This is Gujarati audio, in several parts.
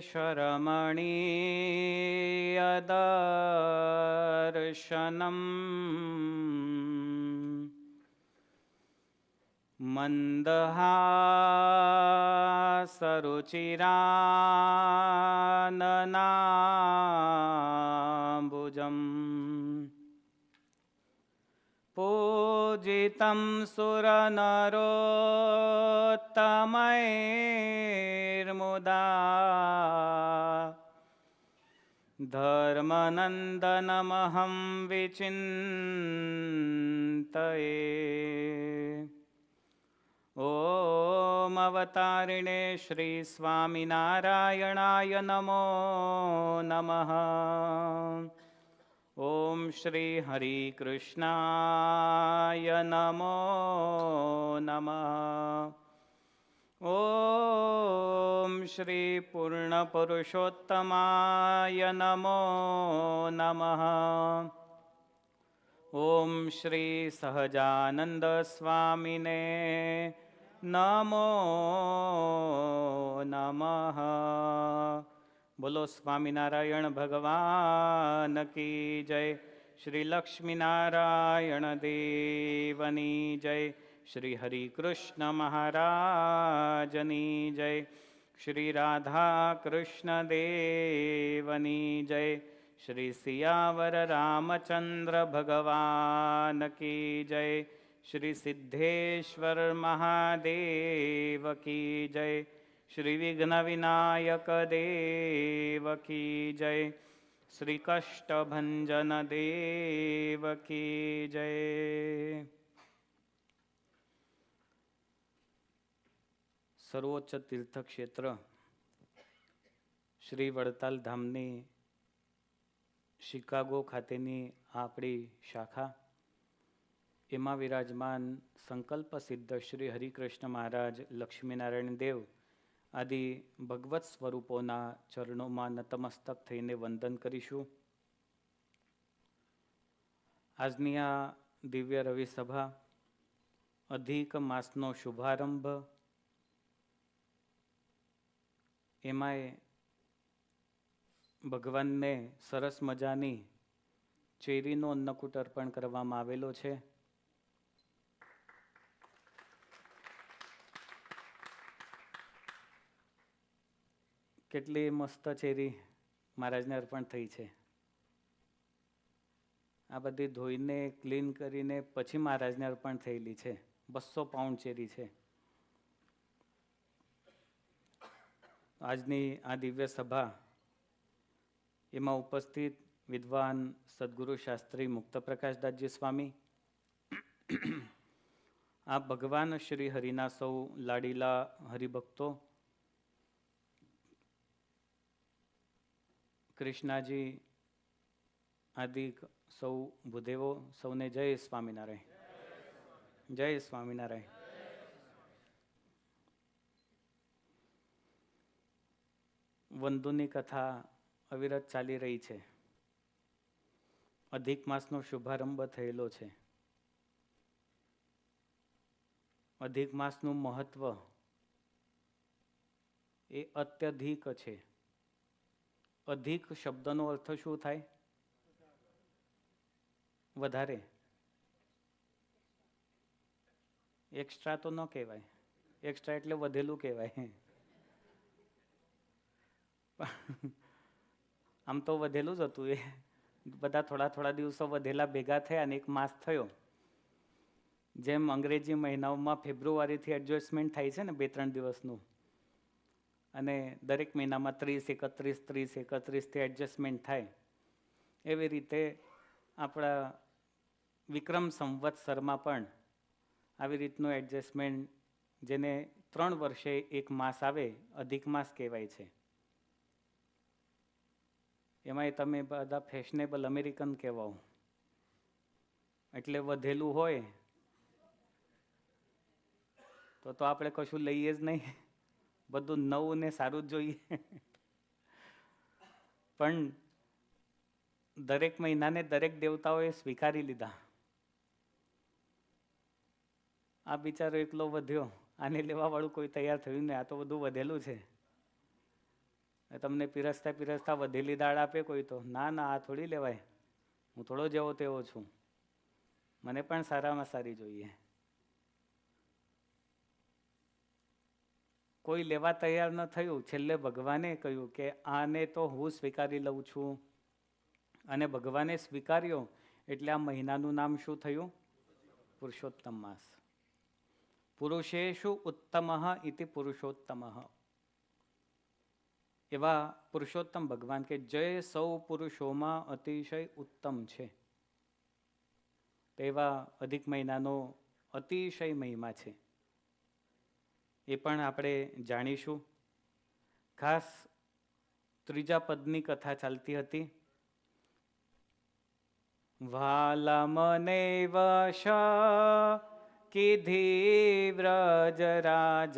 श्रीरङ्गेशरमणीयदर्शनम् मन्दहासरुचिराननाम्बुजम् पूजितं सुरनरोत्तमैर्मुदा धर्मनन्दनमहं विचिन्तये। ॐ अवतारिणे श्रीस्वामिनारायणाय नमो नमः। ॐ श्री हरिकृष्णाय नमो नमः। ॐ श्री पूर्णपुरुषोत्तमाय नमो नमः। ॐ श्री सहजानंद स्वामिने नमो नमः। बोलो स्वामिनारायण भगवान की जय। श्री लक्ष्मीनारायण देवनी जय। श्री हरिकृष्ण महाराजनी जय। श्री राधा कृष्ण देवनी जय। श्री सियावर रामचंद्र भगवान की जय। श्री सिद्धेश्वर महादेव की जय। श्री विघ्न विनायक देव की जय। श्री कष्टभंजन देव की जय। सर्वोच्च तीर्थ क्षेत्र श्री वडताल धामनी શિકાગો ખાતેની આપણી શાખા એમાં વિરાજમાન સંકલ્પ સિદ્ધ શ્રી હરિકૃષ્ણ મહારાજ, લક્ષ્મીનારાયણ દેવ આદિ ભગવત સ્વરૂપોના ચરણોમાં નતમસ્તક થઈને વંદન કરીશું. આજની આ દિવ્ય રવિ સભા અધિક માસનો શુભારંભ, એમાંય ભગવાનને સરસ મજાની ચેરીનો અન્નકૂટ અર્પણ કરવામાં આવેલો છે. કેટલી મસ્ત ચેરી મહારાજને અર્પણ થઈ છે. આ બધી ધોઈને ક્લીન કરીને પછી મહારાજને અર્પણ થયેલી છે. 200 પાઉન્ડ ચેરી છે. આજની આ દિવ્ય સભા એમાં ઉપસ્થિત વિદ્વાન સદગુરુ શાસ્ત્રી મુક્ત પ્રકાશદાસજી સ્વામી, આ ભગવાન શ્રી હરિના સૌ લાડીલા હરિભક્તો, કૃષ્ણાજી આદિ સૌ ભૂદેવો, સૌને જય સ્વામિનારાયણ. જય સ્વામિનારાયણ. વંદુની કથા અવિરત ચાલી રહી છે. અધિક માસનો શુભારંભ થયેલો છે. અધિક માસનું મહત્વ એ અત્યધિક છે. અધિક શબ્દનો અર્થ શું થાય? વધારે. એક્સ્ટ્રા તો ન કહેવાય. એક્સ્ટ્રા એટલે વધેલું કહેવાય. આમ તો વધેલું જ હતું. એ બધા થોડા થોડા દિવસો વધેલા ભેગા થયા અને એક માસ થયો. જેમ અંગ્રેજી મહિનાઓમાં ફેબ્રુઆરીથી એડજસ્ટમેન્ટ થાય છે ને 2-3 દિવસનું, અને દરેક મહિનામાં 30, 31, 30, 31થી એડજસ્ટમેન્ટ થાય, એવી રીતે આપણા વિક્રમ સંવત્સરમાં પણ આવી રીતનું એડજસ્ટમેન્ટ, જેને 3 વર્ષે એક માસ આવે, અધિક માસ કહેવાય છે. એમાંય તમે બધા ફેશનેબલ અમેરિકન કહેવાઓ, એટલે વધેલું હોય તો આપણે કશું લઈએ જ નહીં. બધું નવું ને સારું જ જોઈએ. પણ દરેક મહિનાને દરેક દેવતાઓએ સ્વીકારી લીધા. આ બિચારો એકલો વધ્યો, આને લેવા વાળું કોઈ તૈયાર થયું નહીં. આ તો બધું વધેલું છે. તમને પીરસતા પીરસતા વધેલી દાળ આપે કોઈ તો ના ના આ થોડી લેવાય, હું થોડો જેવો તેવો છું, મને પણ સારામાં સારી જોઈએ. કોઈ લેવા તૈયાર ન થયું. છેલ્લે ભગવાને કહ્યું કે આને તો હું સ્વીકારી લઉં છું. અને ભગવાને સ્વીકાર્યો એટલે આ મહિનાનું નામ શું થયું? પુરુષોત્તમ માસ. પુરુષેષુ ઉત્તમ ઇતિ પુરુષોત્તમ. એવા પુરુષોત્તમ ભગવાન કે જે સૌ પુરુષોમાં અતિશય ઉત્તમ છે. તેવા અધિક મહિનાનો અતિશય મહિમા છે. એ પણ આપણે જાણીશું. ખાસ ત્રીજા પદની કથા ચાલતી હતી. વાલા મને વશ કીધી વ્રજરાજ,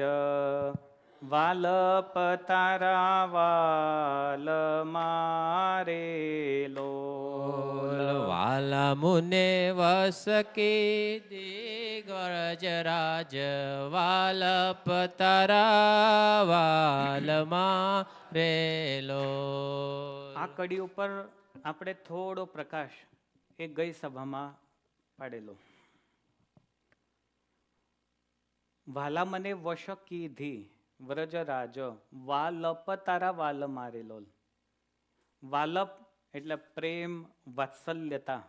વાલપ તારા વાલ મારેલો. વાલા મુને વસ કીધી વ્રજરાજ, વાલપ તારા વાલ મારેલો. આ કડી ઉપર આપણે થોડો પ્રકાશ એ ગઈ સભામાં પાડેલો. વાલા મને વશ કીધી વ્રજરાજ, વાલપ તારા વાલ મારેલો. વાલપ એટલે પ્રેમ, વાત્સલ્યતા.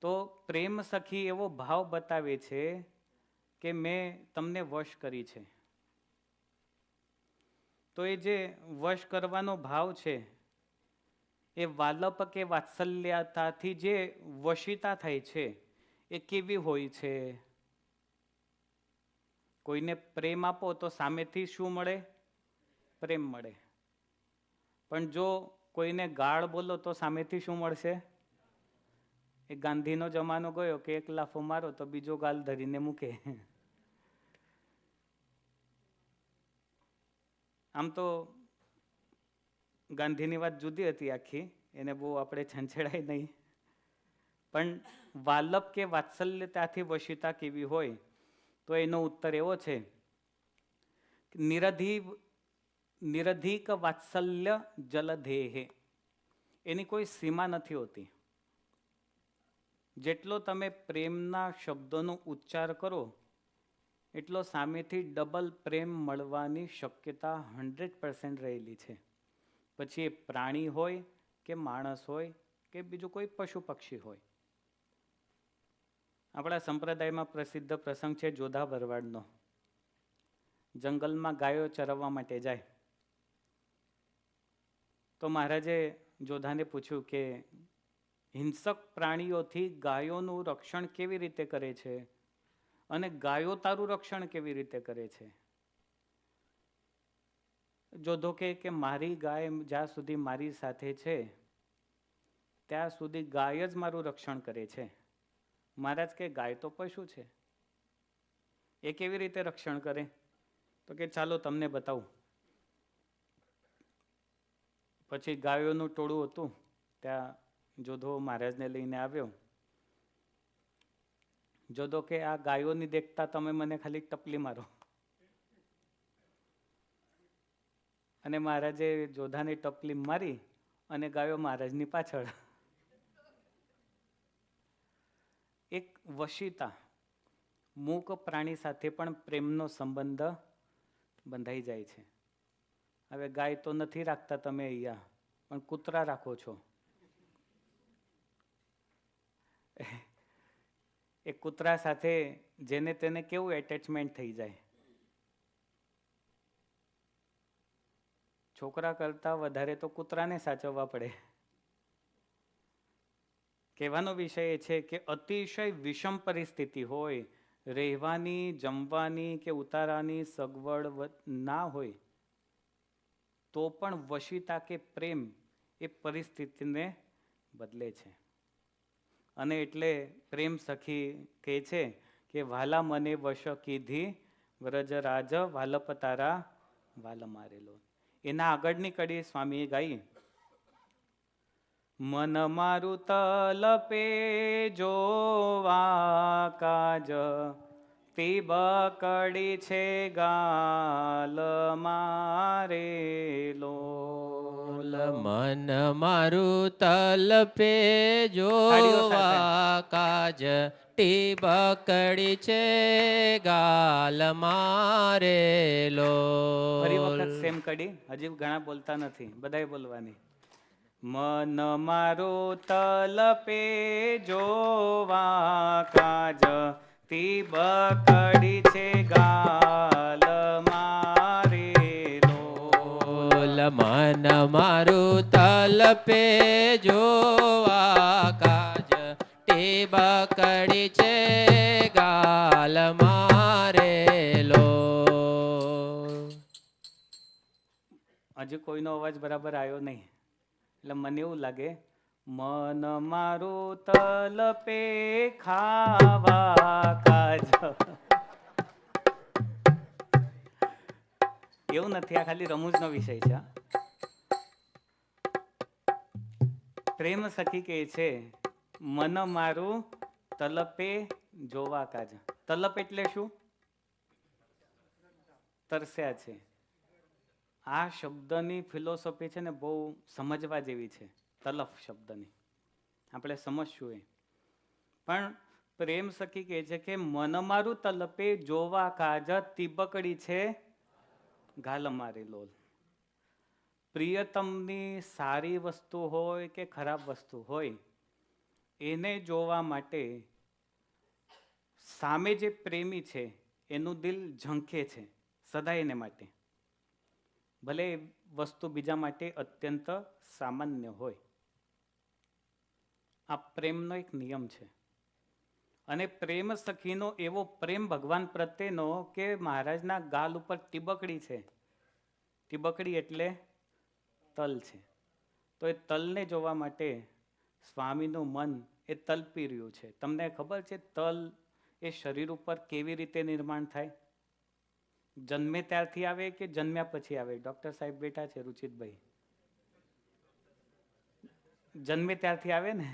તો પ્રેમ સખી એવો ભાવ બતાવે છે કે મેં તમને વશ કરી છે. તો એ જે વશ કરવાનો ભાવ છે એ વાલપ કે વાત્સલ્યતાથી જે વશિતા થાય છે એ કેવી હોય છે? કોઈને પ્રેમ આપો તો સામેથી શું મળે? પ્રેમ મળે. પણ જો કોઈને ગાળ બોલો તો સામેથી શું મળશે? એ ગાંધીનો જમાનો ગયો કે એક લાફો મારો તો બીજો ગાલ ધરીને મૂકે. આમ તો ગાંધીની વાત જુદી હતી આખી, એને બહુ આપણે છંછેડાય નહીં. પણ વાલપ કે વાત્સલ્યતાથી વશિતા કેવી હોય તો એનો ઉત્તર એવો છે, નિરધિક વાત્સલ્ય જલધેહે. એની કોઈ સીમા નથી હોતી. જેટલો તમે પ્રેમના શબ્દોનો ઉચ્ચાર કરો એટલો સામેથી ડબલ પ્રેમ મળવાની શક્યતા 100% રહેલી છે. પછી એ પ્રાણી હોય કે માણસ હોય કે બીજું કોઈ પશુ પક્ષી હોય. આપણા સંપ્રદાયમાં પ્રસિદ્ધ પ્રસંગ છે જોધા ભરવાડનો. જંગલમાં ગાયો ચરવવા માટે જાય તો મહારાજે જોધાને પૂછ્યું કે હિંસક પ્રાણીઓથી ગાયોનું રક્ષણ કેવી રીતે કરે છે અને ગાયો તારું રક્ષણ કેવી રીતે કરે છે? જોધો કે મારી ગાય જ્યાં સુધી મારી સાથે છે ત્યાં સુધી ગાય જ મારું રક્ષણ કરે છે. મહારાજ કે ગાય તો પશુ છે, એ કેવી રીતે રક્ષણ કરે? તો કે ચાલો તમને બતાવું. પછી ગાયોનું ટોળું હતું, ત્યાં જોધો મહારાજને લઈને આવ્યો. જોધો કે આ ગાયોની દેખતા તમે મને ખાલી ટપલી મારો. અને મહારાજે જોધાની ટપલી મારી અને ગાયો મહારાજની પાછળ. એક વશિતા. મૂક પ્રાણી સાથે પણ પ્રેમનો સંબંધ બંધાઈ જાય છે. હવે ગાય તો નથી રાખતા તમે અહીંયા, પણ કૂતરા રાખો છો. એ કૂતરા સાથે જેને તેને કેવું એટેચમેન્ટ થઈ જાય. છોકરા કરતા વધારે તો કૂતરાને સાચવવા પડે. કહેવાનો વિષય એ છે કે અતિશય વિષમ પરિસ્થિતિ હોય, રહેવાની, જમવાની કે ઉતારાની સગવડ ના હોય તો પણ વશિતા કે પ્રેમ એ પરિસ્થિતિને બદલે છે. અને એટલે પ્રેમ સખી કહે છે કે વાલા મને વશ કીધી વ્રજરાજ, વાલપ તારા વાલ મારેલો. એના આગળની કડી સ્વામીએ ગાઈ. મન મારું તલપે જોવા કાજ, તી બકડી છે ગાલ મારે લોલ. મન મારું તલપે તાળીઓ સાથે. જોવા કાજ ટીબકડી છે ગાલ મારે ફરી લોલ. વખત સેમ કડી, હજી ઘણા બોલતા નથી, બધાય બોલવાની. મન મારું તલપે જોવા કાજ તીબકડી છે ગાલ મારે લોલ. મન મારું તલપે જોવા કાજ ટીબકડી છે ગાલ મારે લોલ. હજી કોઈનો અવાજ બરાબર આવ્યો નહીં, એટલે મને એવું લાગે મન મારું તલપે ખાવા કાજ. એવું નથી, આ ખાલી રમૂજનો વિષય છે. પ્રેમ સખી કહે છે મન મારું તલપે જોવા કાજ. તલપ એટલે શું? તરસ્યા છે. આ શબ્દની ફિલોસોફી છે ને બહુ સમજવા જેવી છે. તલફ શબ્દની આપણે સમજશું એ. પણ પ્રેમ સખી કહે છે કે મન મારું તલપે જોવા કાજ તીબકડી છે ગાલ મારી લોલ. પ્રિયતમની સારી વસ્તુ હોય કે ખરાબ વસ્તુ હોય, એને જોવા માટે સામે જે પ્રેમી છે એનું દિલ ઝંખે છે સદાય એને માટે, ભલે વસ્તુ બીજા માટે અત્યંત સામાન્ય હોય. આ પ્રેમનો એક નિયમ છે. અને પ્રેમ સખીનો એવો પ્રેમ ભગવાન પ્રત્યેનો કે મહારાજના ગાલ ઉપર ટીબકડી છે. ટીબકડી એટલે તલ છે. તો એ તલને જોવા માટે સ્વામીનું મન એ તલપી રહ્યું છે. તમને ખબર છે તલ એ શરીર ઉપર કેવી રીતે નિર્માણ થાય? જન્મે ત્યારથી આવે કે જન્મ્યા પછી આવે? ડોક્ટર સાહેબ બેઠા છે, રુચિતભાઈ. જન્મે ત્યારથી આવે ને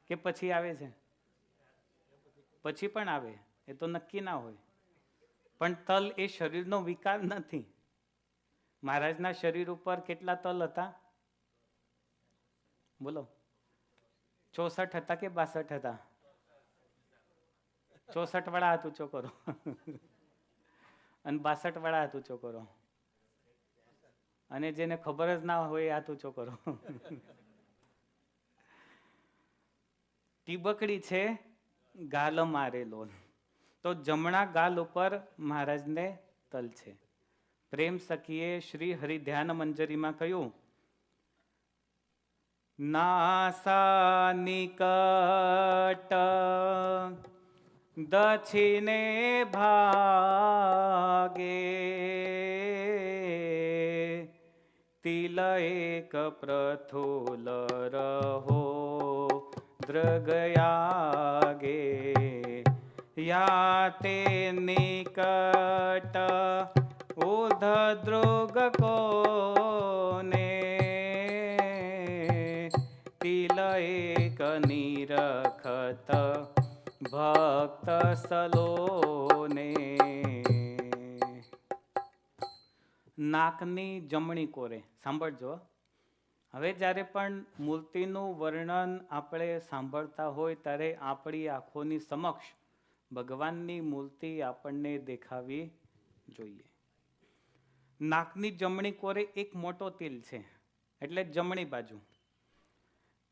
કે પછી આવે છે? પછી પણ આવે, એ તો નક્કી ના હોય. પણ તલ એ શરીરનો વિકાર નથી. મહારાજના શરીર ઉપર કેટલા તલ હતા? બોલો, 64 હતા કે 62 હતા? 64 વાળા હાથ ઊંચો કરો અને 62 વાળા હાથ ઊંચો કરો, અને જેને ખબર જ ના હોય હાથ ઊંચો કરો. ટીબકડી છે ગાલ મારે લોલ. તો જમણા ગાલ ઉપર મહારાજને તલ છે. પ્રેમ સખીએ શ્રી હરિ ધ્યાન મંજરીમાં કહ્યું નાસા નિકટ દક્ષિણે ભાગે તિલ એક પ્રથુલ રહો દ્રગયાગે યાતે નિકટ ઉધ દ્રુગ કોને તિલ એક નિરખત ભક્ત સલોને. નાકની જમણી કોરે. સાંભળજો, હવે જ્યારે પણ મૂર્તિનું વર્ણન આપણે સાંભળતા હોય ત્યારે આપણી આંખોની સમક્ષ ભગવાનની મૂર્તિ આપણને દેખાવી જોઈએ. નાકની જમણી કોરે એક મોટો તિલ છે, એટલે જમણી બાજુ.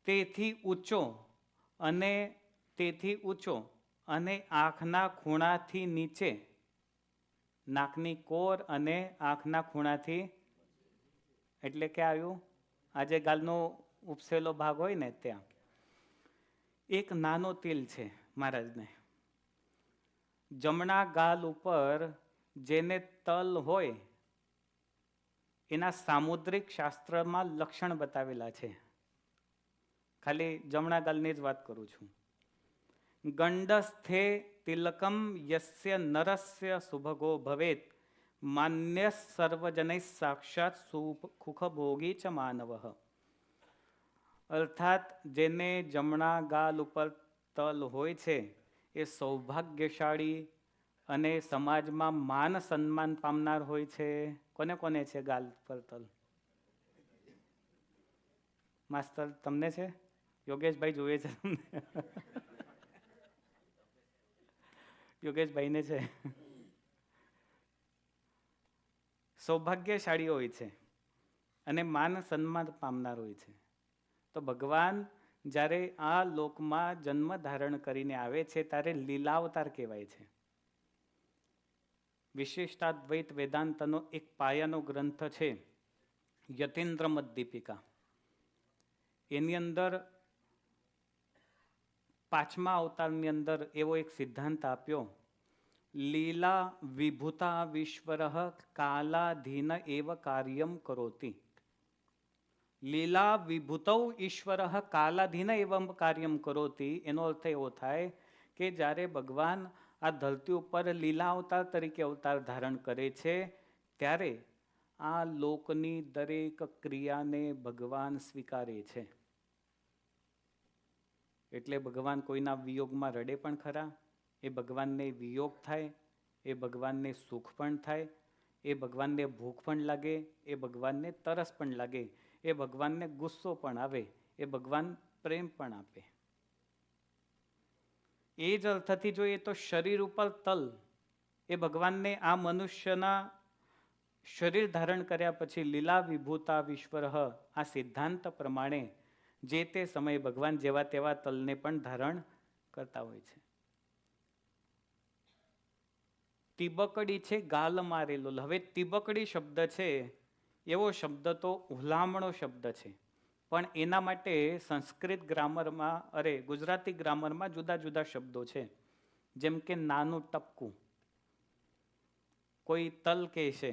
તેથી ઊંચો અને આંખના ખૂણાથી નીચે, નાકની કોર અને આંખના ખૂણાથી, એટલે કે આવ્યું આજે ગાલનો ઉપસેલો ભાગ હોય ને ત્યાં એક નાનો તિલ છે મહારાજને. જમણા ગાલ ઉપર જેને તલ હોય એના સામુદ્રિક શાસ્ત્રમાં લક્ષણ બતાવેલા છે. ખાલી જમણા ગાલની જ વાત કરું છું. ગંડસ્થે તિલકમ યસ્ય નરસ્ય સુભગો ભવેત માન્ય સર્વજનૈ સાક્ષાત સુખભોગી ચ માનવ. અર્થાત જેને જમણા ગાલ ઉપર તલ હોય છે એ સૌભાગ્યશાળી અને સમાજમાં માન સન્માન પામનાર હોય છે. કોને કોને છે ગાલ પર તલ? માસ્તર તમને છે? યોગેશભાઈ જોઈએ છે તમને? યોગેશભાઈને છે. સૌભાગ્યશાળી હોય છે અને માન સન્માન પામનાર હોય છે. તો ભગવાન જ્યારે આ લોકમાં જન્મ ધારણ કરીને આવે છે ત્યારે લીલાવતાર કહેવાય છે. વિશિષ્ટાદ્વૈત વેદાંતનો એક પાયાનો ગ્રંથ છે યતીન્દ્ર મત દીપિકા. એની અંદર 5મા અવતારની અંદર એવો એક સિદ્ધાંત આપ્યો, લીલા વિભૂતા વિશ્વરઃ કાલાધીન એવ કાર્યમ કરોતિ. લીલા વિભૂતૌ ઈશ્વરઃ કાલાધીન એવમ કાર્યમ કરોતિ. એનો અર્થ એવો થાય કે જ્યારે ભગવાન આ ધરતી ઉપર લીલા અવતાર તરીકે અવતાર ધારણ કરે છે ત્યારે આ લોકની દરેક ક્રિયાને ભગવાન સ્વીકારે છે. એટલે ભગવાન કોઈના વિયોગમાં રડે પણ ખરા, એ ભગવાનને વિયોગ થાય, એ ભગવાનને સુખ પણ થાય, એ ભગવાનને ભૂખ પણ લાગે, એ ભગવાનને તરસ પણ લાગે, એ ભગવાનને ગુસ્સો પણ આવે, એ ભગવાન પ્રેમ પણ આપે. એ જ અર્થથી જોઈએ તો શરીર ઉપર તલ એ ભગવાનને આ મનુષ્યના શરીર ધારણ કર્યા પછી લીલા વિભૂતા વિશ્વરઃ આ સિદ્ધાંત પ્રમાણે જે તે સમયે ભગવાન જેવા તેવા તલને પણ ધારણ કરતા હોય છે. તિબકડી છે ગાલ મારેલો. હવે તિબકડી શબ્દ છે એવો શબ્દ તો હુલામણો શબ્દ છે, પણ એના માટે સંસ્કૃત ગ્રામરમાં ગુજરાતી ગ્રામરમાં જુદા જુદા શબ્દો છે. જેમ કે નાનું ટપકું, કોઈ તલ કહેશે,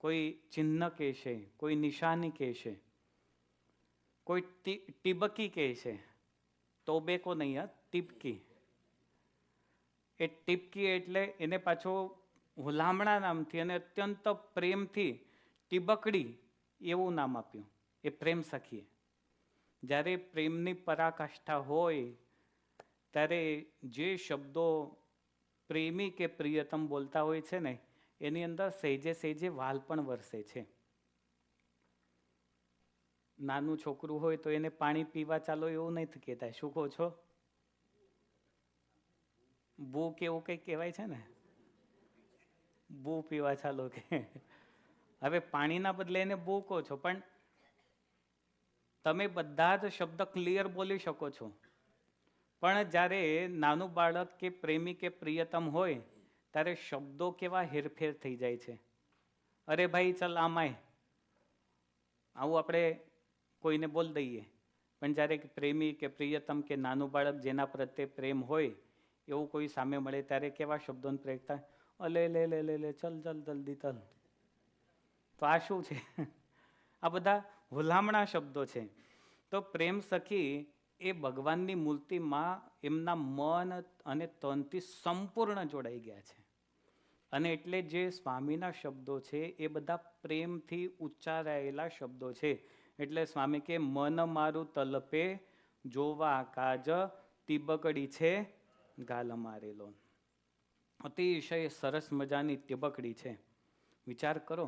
કોઈ ચિહ્ન કહેશે, કોઈ નિશાની કહેશે, કોઈ ટીબકી કહેશે. તોબેકો નહીં, ટીપકી. એ ટીપકી એટલે એને પાછો હુલામણા નામથી અને અત્યંત પ્રેમથી ટીબકડી એવું નામ આપ્યું. એ પ્રેમ સખીએ. જ્યારે પ્રેમની પરાકાષ્ઠા હોય ત્યારે જે શબ્દો પ્રેમી કે પ્રિયતમ બોલતા હોય છે ને એની અંદર સહેજે સહેજે વાલ પણ વરસે છે. નાનું છોકરું હોય તો એને પાણી પીવા ચાલો એવું નથી કહેતા. શું કહો છો? બૂ કે એવું કંઈક કહેવાય છે ને, બૂ પીવા ચાલો કે. હવે પાણીના બદલે એને બૂ કહો છો, પણ તમે બધા જ શબ્દ ક્લિયર બોલી શકો છો, પણ જ્યારે નાનું બાળક કે પ્રેમી કે પ્રિયતમ હોય ત્યારે શબ્દો કેવા હેરફેર થઈ જાય છે. અરે ભાઈ ચલ આમાય, આવું આપણે કોઈને બોલ દઈએ. પણ જ્યારે પ્રેમી કે પ્રિયતમ કે નાનું બાળક જેના પ્રત્યે પ્રેમ હોય એવું કોઈ સામે મળે ત્યારે કેવા શબ્દોને પ્રયોગ થાય? અલે લે લે લે લે ચલ ચલ જલ્દી ચલ. તો આ શું છે? આ બધા હુલામણા શબ્દો છે. તો પ્રેમ સખી એ ભગવાનની મૂર્તિમાં એમના મન અને તનથી સંપૂર્ણ જોડાઈ ગયા છે. અને એટલે જે સ્વામીના શબ્દો છે એ બધા પ્રેમથી ઉચ્ચારાયેલા શબ્દો છે. એટલે સ્વામી કે મન મારું તલપે જોવા કાજ તિબકડી છે ગાલ મારેલો. અતિશય સરસ મજાની તિબકડી છે. વિચાર કરો,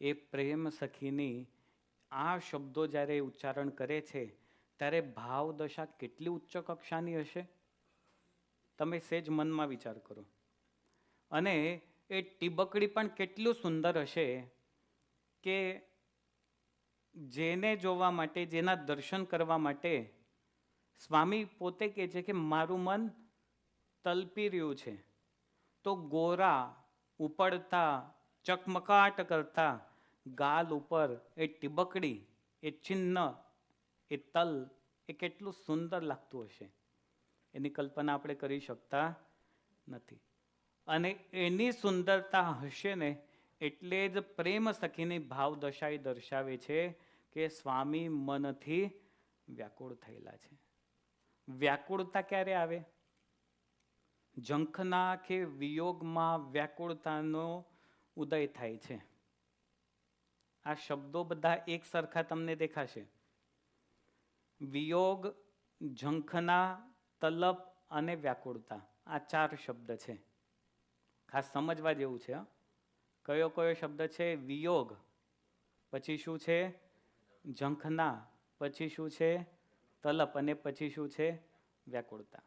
એ પ્રેમ સખીની આ શબ્દો જ્યારે ઉચ્ચારણ કરે છે ત્યારે ભાવ દશા કેટલી ઉચ્ચ કક્ષાની હશે? તમે સેજ મનમાં વિચાર કરો. અને એ ટીબકડી પણ કેટલું સુંદર હશે કે જેને જોવા માટે, જેના દર્શન કરવા માટે સ્વામી પોતે કહે છે કે મારું મન તલપી રહ્યું છે. તો ગોરા ઉપડતા ચકમકાટ કરતા ગાલ ઉપર એ ટીબકડી, એ ચિહ્ન, એ તલ, એ કેટલું સુંદર લાગતું હશે એની કલ્પના આપણે કરી શકતા નથી. અને એની સુંદરતા હશે ને એટલે જ પ્રેમ સખીની ભાવ દશા દર્શાવે છે કે સ્વામી મનથી વ્યાકુળ થયેલા છે. વ્યાકુળતા ક્યારે આવે? ઝંખના કે વિયોગમાં વ્યાકુળતાનો ઉદય થાય છે. આ શબ્દો બધા એક સરખા તમને દેખાશે. વિયોગ, ઝંખના, તલપ અને વ્યાકુળતા, આ 4 શબ્દ છે. ખાસ સમજવા જેવું છે. કયો કયો શબ્દ છે? વિયોગ, પછી શું છે? ઝંખના, પછી શું છે? તલપ, અને પછી શું છે? વ્યાકુળતા.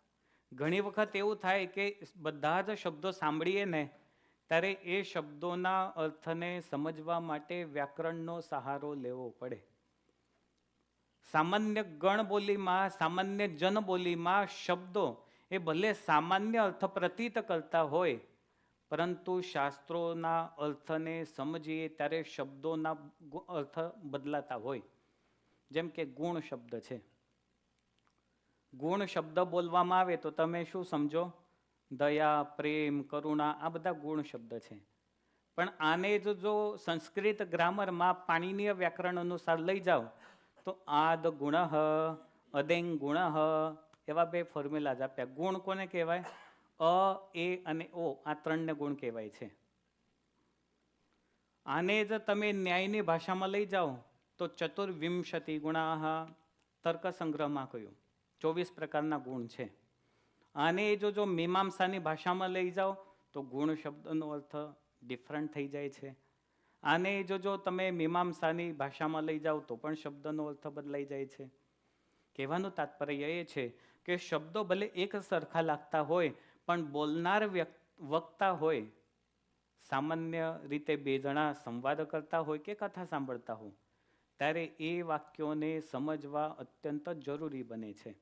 ઘણી વખત એવું થાય કે બધા જ શબ્દો સાંભળીએ ને ત્યારે એ શબ્દોના અર્થને સમજવા માટે વ્યાકરણનો સહારો લેવો પડે. સામાન્ય ગણ બોલીમાં, સામાન્ય જન બોલીમાં શબ્દો એ ભલે સામાન્ય અર્થ પ્રતીત કરતા હોય, પરંતુ શાસ્ત્રોના અર્થને સમજીએ ત્યારે શબ્દોના અર્થ બદલાતા હોય. જેમ કે ગુણ શબ્દ છે. ગુણ શબ્દ બોલવામાં આવે તો તમે શું સમજો? દયા, પ્રેમ, કરુણા, આ બધા ગુણ શબ્દ છે. પણ આને જો સંસ્કૃત ગ્રામરમાં પાણીનીય વ્યાકરણ અનુસાર લઈ જાઓ તો આદ ગુણ, અદેંગ ગુણ, એવા બે ફોર્મ્યુલા જ આપ્યા. ગુણ કોને કહેવાય? અ, એ અને ઓ, આ ત્રણને ગુણ કહેવાય છે. આને જ તમે ન્યાયની ભાષામાં લઈ જાઓ તો ચતુર્વિંશતિ ગુણા, તર્ક સંગ્રહમાં કહ્યું 24 પ્રકારના ગુણ છે. આને જો મીમાંસાની ભાષામાં લઈ જાઓ તો ગુણ શબ્દનો અર્થ ડિફરન્ટ થઈ જાય છે. આને જો તમે મીમાંસાની ભાષામાં લઈ જાઓ તો પણ શબ્દનો અર્થ બદલાઈ જાય છે. કહેવાનું તાત્પર્ય એ છે કે શબ્દો ભલે એક સરખા લાગતા હોય, પણ બોલનાર વક્તા હોય, સામાન્ય રીતે બે જણા સંવાદ કરતા હોય કે કથા સાંભળતા હોય, ત્યારે એ વાક્યોને સમજવા અત્યંત જરૂરી બને છે.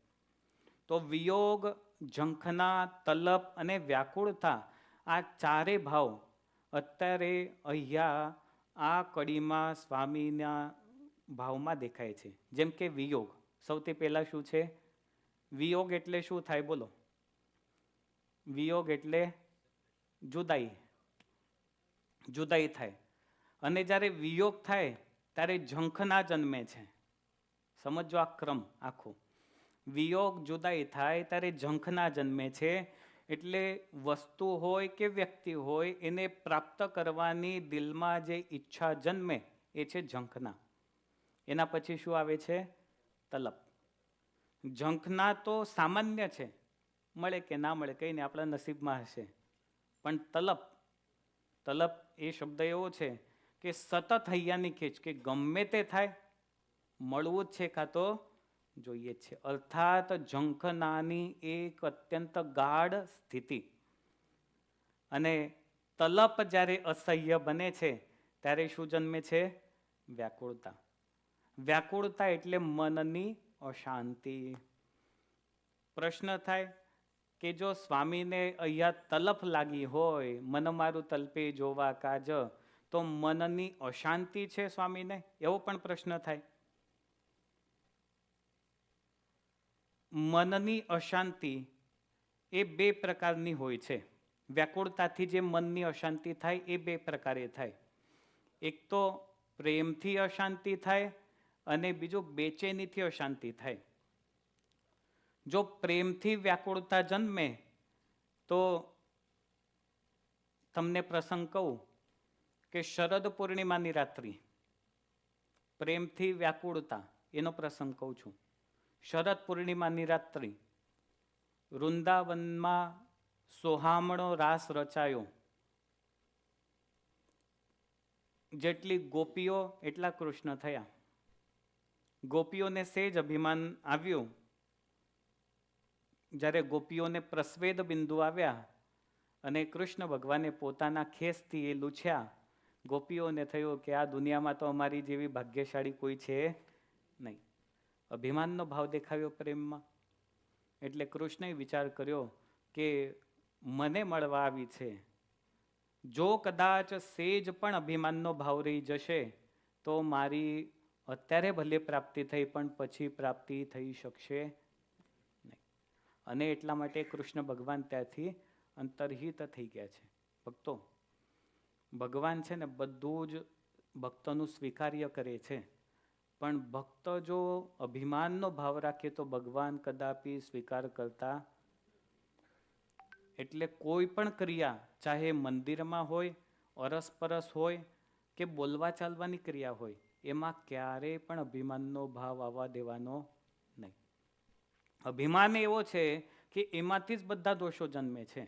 તો વિયોગ, ઝંખના, તલપ અને વ્યાકુળતા, આ ચારે ભાવ અત્યારે અહીંયા આ કડીમાં સ્વામીના ભાવમાં દેખાય છે. જેમ કે વિયોગ, સૌથી પહેલા શું છે? વિયોગ એટલે શું થાય? બોલો. વિયોગ એટલે જુદાઈ, જુદાઈ થાય. અને જ્યારે વિયોગ થાય ત્યારે ઝંખના જન્મે છે. સમજો આ ક્રમ આખો. વિયોગ જુદાઈ થાય ત્યારે ઝંખના જન્મે છે. એટલે વસ્તુ હોય કે વ્યક્તિ હોય, એને પ્રાપ્ત કરવાની દિલમાં જે ઈચ્છા જન્મે એ છે ઝંખના. એના પછી શું આવે છે? તલપ. ઝંખના તો સામાન્ય છે, મળે કે ના મળે કંઈ નહીં, આપણા નસીબમાં હશે. પણ તલપ, તલપ એ શબ્દ એવો છે કે સતત હૈયાની ખેંચ, કે ગમે તે થાય મળવું જ છે કાં તો જોઈએ જ છે. અર્થાત ઝંખનાની એક અત્યંત ગાઢ સ્થિતિ. અને તલપ જ્યારે અસહ્ય બને છે ત્યારે શું જન્મે છે? વ્યાકુળતા. વ્યાકુળતા એટલે મનની અશાંતિ. પ્રશ્ન થાય કે જો સ્વામીને અહીંયા તલપ લાગી હોય, મન મારું તલપે જોવા કાજ, તો મનની અશાંતિ છે સ્વામીને? એવો પણ પ્રશ્ન થાય. મનની અશાંતિ એ બે પ્રકારની હોય છે. વ્યાકુળતાથી જે મનની અશાંતિ થાય એ બે પ્રકારે થાય. એક તો પ્રેમથી અશાંતિ થાય અને બીજું બેચેનીથી અશાંતિ થાય. જો પ્રેમથી વ્યાકુળતા જન્મે તો તમને પ્રસંગ કહું કે શરદ પૂર્ણિમાની રાત્રિ, પ્રેમથી વ્યાકુળતા, એનો પ્રસંગ કહું છું. શરદ પૂર્ણિમાની રાત્રિ વૃંદાવનમાં સોહામણો રાસ રચાયો. જેટલી ગોપીઓ એટલા કૃષ્ણ થયા. ગોપીઓને સેજ અભિમાન આવ્યું. જ્યારે ગોપીઓને પ્રસ્વેદ બિંદુ આવ્યા અને કૃષ્ણ ભગવાને પોતાના ખેસથી એ લૂછ્યા, ગોપીઓને થયું કે આ દુનિયામાં તો અમારી જેવી ભાગ્યશાળી કોઈ છે નહીં. અભિમાનનો ભાવ દેખાવ્યો પ્રેમમાં. એટલે કૃષ્ણએ વિચાર કર્યો કે મને મળવા આવી છે, જો કદાચ સેજ પણ અભિમાનનો ભાવ રહી જશે તો મારી અત્યારે ભલે પ્રાપ્તિ થઈ પણ પછી પ્રાપ્તિ થઈ શકશે નહીં. અને એટલા માટે કૃષ્ણ ભગવાન ત્યાંથી અંતર્હિત થઈ ગયા છે. ભક્તો, ભગવાન છે ને બધું જ ભક્તોનું સ્વીકાર્ય કરે છે, પણ ભક્ત જો અભિમાનનો ભાવ રાખે તો ભગવાન કદાપી સ્વીકાર કરતા. એટલે કોઈ પણ ક્રિયા, ચાહે મંદિરમાં હોય, અરસપરસ હોય કે બોલવા ચાલવાની ક્રિયા હોય, એમાં ક્યારેય પણ અભિમાનનો ભાવ આવવા દેવાનો નહીં. અભિમાન એવો છે કે એમાંથી જ બધા દોષો જન્મે છે.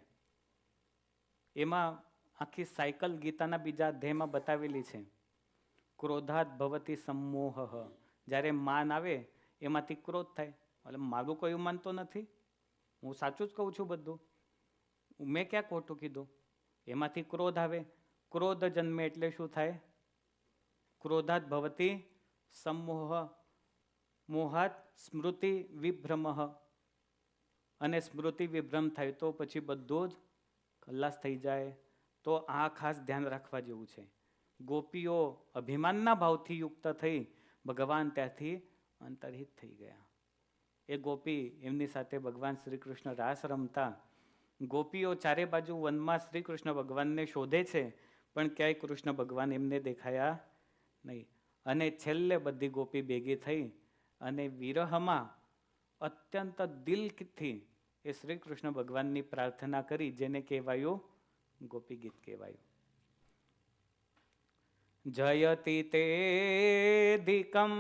એમાં આખી સાયકલ ગીતાના બીજા અધ્યાયમાં બતાવેલી છે. ક્રોધાત ભવતી સમોહ, જ્યારે માન આવે એમાંથી ક્રોધ થાય. એટલે મારું કોઈ માનતો નથી, હું સાચું જ કહું છું બધું, મેં ક્યાં ખોટું કીધું. એમાંથી ક્રોધ આવે, ક્રોધ જન્મે એટલે શું થાય? ક્રોધાત ભવતી સમોહ, મોહાત સ્મૃતિ વિભ્રમ, અને સ્મૃતિ વિભ્રમ થાય તો પછી બધું જ ખલ્લાસ થઈ જાય. તો આ ખાસ ધ્યાન રાખવા જેવું છે. ગોપીઓ અભિમાનના ભાવથી યુક્ત થઈ, ભગવાન ત્યાંથી અંતર્હિત થઈ ગયા. એ ગોપી, એમની સાથે ભગવાન શ્રી કૃષ્ણ રાસ રમતા. ગોપીઓ ચારે બાજુ વનમાં શ્રી કૃષ્ણ ભગવાનને શોધે છે, પણ ક્યાંય કૃષ્ણ ભગવાન એમને દેખાયા નહીં. અને છેલ્લે બધી ગોપી ભેગી થઈ અને વિરહમાં અત્યંત દિલથી એ શ્રી કૃષ્ણ ભગવાનની પ્રાર્થના કરી, જેને કહેવાયું ગોપી ગીત કહેવાયું. જયતિ તેધિકમ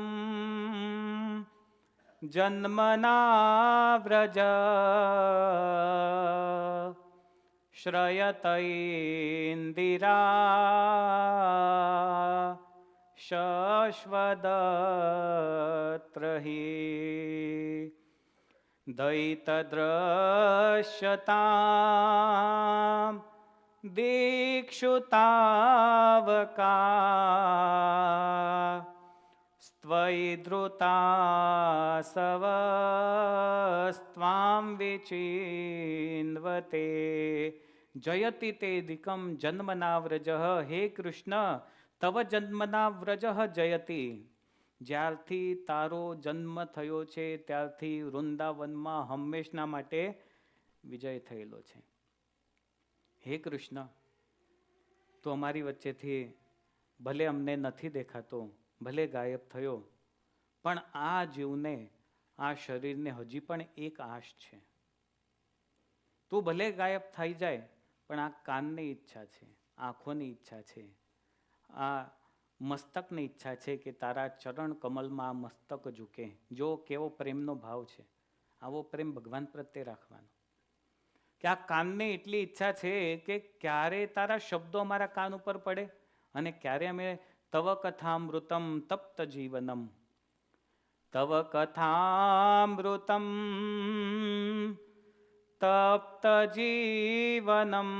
જન્મના વ્રજ શ્રયત ઇન્દિરા શશ્વદત્રહિ દૈતદ્રશ્યતામ દીક્ષુતાવકા સ્ત્વયિ ધૃતાસવસ્ત્વાં વિચિન્વતે. જયતિ તે દિકમ જન્મના વ્રજ, હે કૃષ્ણ તવ જન્મના વ્રજ જયતિ, જ્યારથી તારો જન્મ થયો છે ત્યારથી વૃંદાવનમાં હંમેશના માટે વિજય થયેલો છે. હે કૃષ્ણ, તું અમારી વચ્ચેથી ભલે અમને નથી દેખાતો, ભલે ગાયબ થયો, પણ આ જીવને, આ શરીરને હજી પણ એક આશ છે. તું ભલે ગાયબ થઈ જાય, પણ આ કાનની ઈચ્છા છે, આંખોની ઈચ્છા છે, આ મસ્તકની ઈચ્છા છે કે તારા ચરણ કમલમાં આ મસ્તક ઝૂકે. જો કેવો પ્રેમનો ભાવ છે, આવો પ્રેમ ભગવાન પ્રત્યે રાખવાનો. કે આ કાનની એટલી ઈચ્છા છે કે ક્યારે તારા શબ્દો અમારા કાન ઉપર પડે, અને ક્યારે અમે તવ કથામૃતમ તપ્ત જીવનમ, તવ કથામૃતમ તપ્ત જીવનમ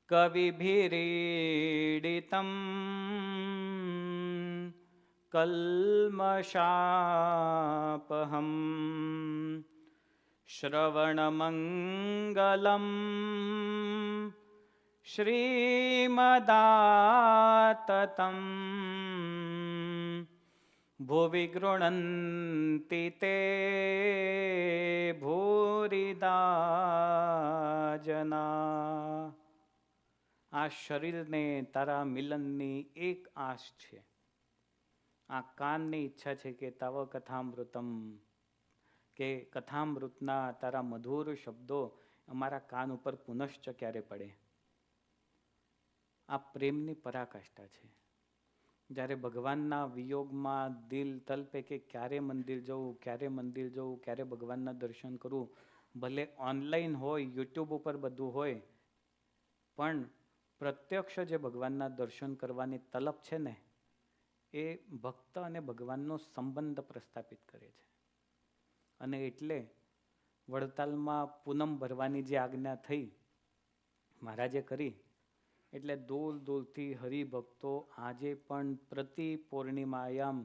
કવિભીરીડિતમ કલ્મષાપહમ શ્રવણમંગલમ શ્રીમદાતતમ ભુવિ ગૃણન્તિ તે ભૂરિદા જના. આ શરીરને તારા મિલનની એક આશ છે. આ કાનની ઈચ્છા છે કે તવ કથામૃતમ, કે કથામૃતના તારા મધુર શબ્દો અમારા કાન ઉપર પુનશ્ચ ક્યારે પડે. આ પ્રેમની પરાકાષ્ઠા છે. જ્યારે ભગવાનના વિયોગમાં દિલ તલપે કે ક્યારે મંદિર જવું, ક્યારે મંદિર જવું, ક્યારે ભગવાનના દર્શન કરવું. ભલે ઓનલાઈન હોય, યુટ્યુબ ઉપર બધું હોય, પણ પ્રત્યક્ષ જે ભગવાનના દર્શન કરવાની તલપ છે ને, એ ભક્ત અને ભગવાનનો સંબંધ પ્રસ્થાપિત કરે છે. અને એટલે વડતાલમાં પૂનમ ભરવાની જે આજ્ઞા થઈ, મહારાજે કરી, એટલે દૂર દૂરથી હરિભક્તો આજે પણ પ્રતિ પૌર્ણિમાયામ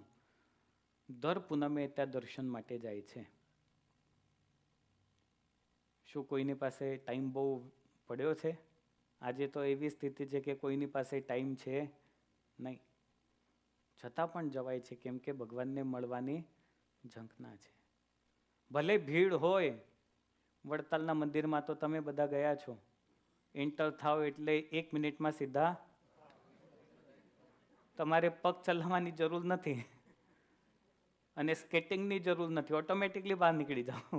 દર પૂનમે ત્યાં દર્શન માટે જાય છે. શું કોઈની પાસે ટાઈમ બહુ પડ્યો છે? આજે તો એવી સ્થિતિ છે કે કોઈની પાસે ટાઈમ છે નહીં, છતાં પણ જવાય છે, કેમ કે ભગવાનને મળવાની ઝંખના છે. ભલે ભીડ હોય, વડતાલના મંદિરમાં તો તમે બધા ગયા છો, એન્ટર થાવ એટલે 1 મિનિટમાં સીધા, તમારે પગ ચલાવવાની જરૂર નથી અને સ્કેટિંગની જરૂર નથી, ઓટોમેટિકલી બહાર નીકળી જાઓ.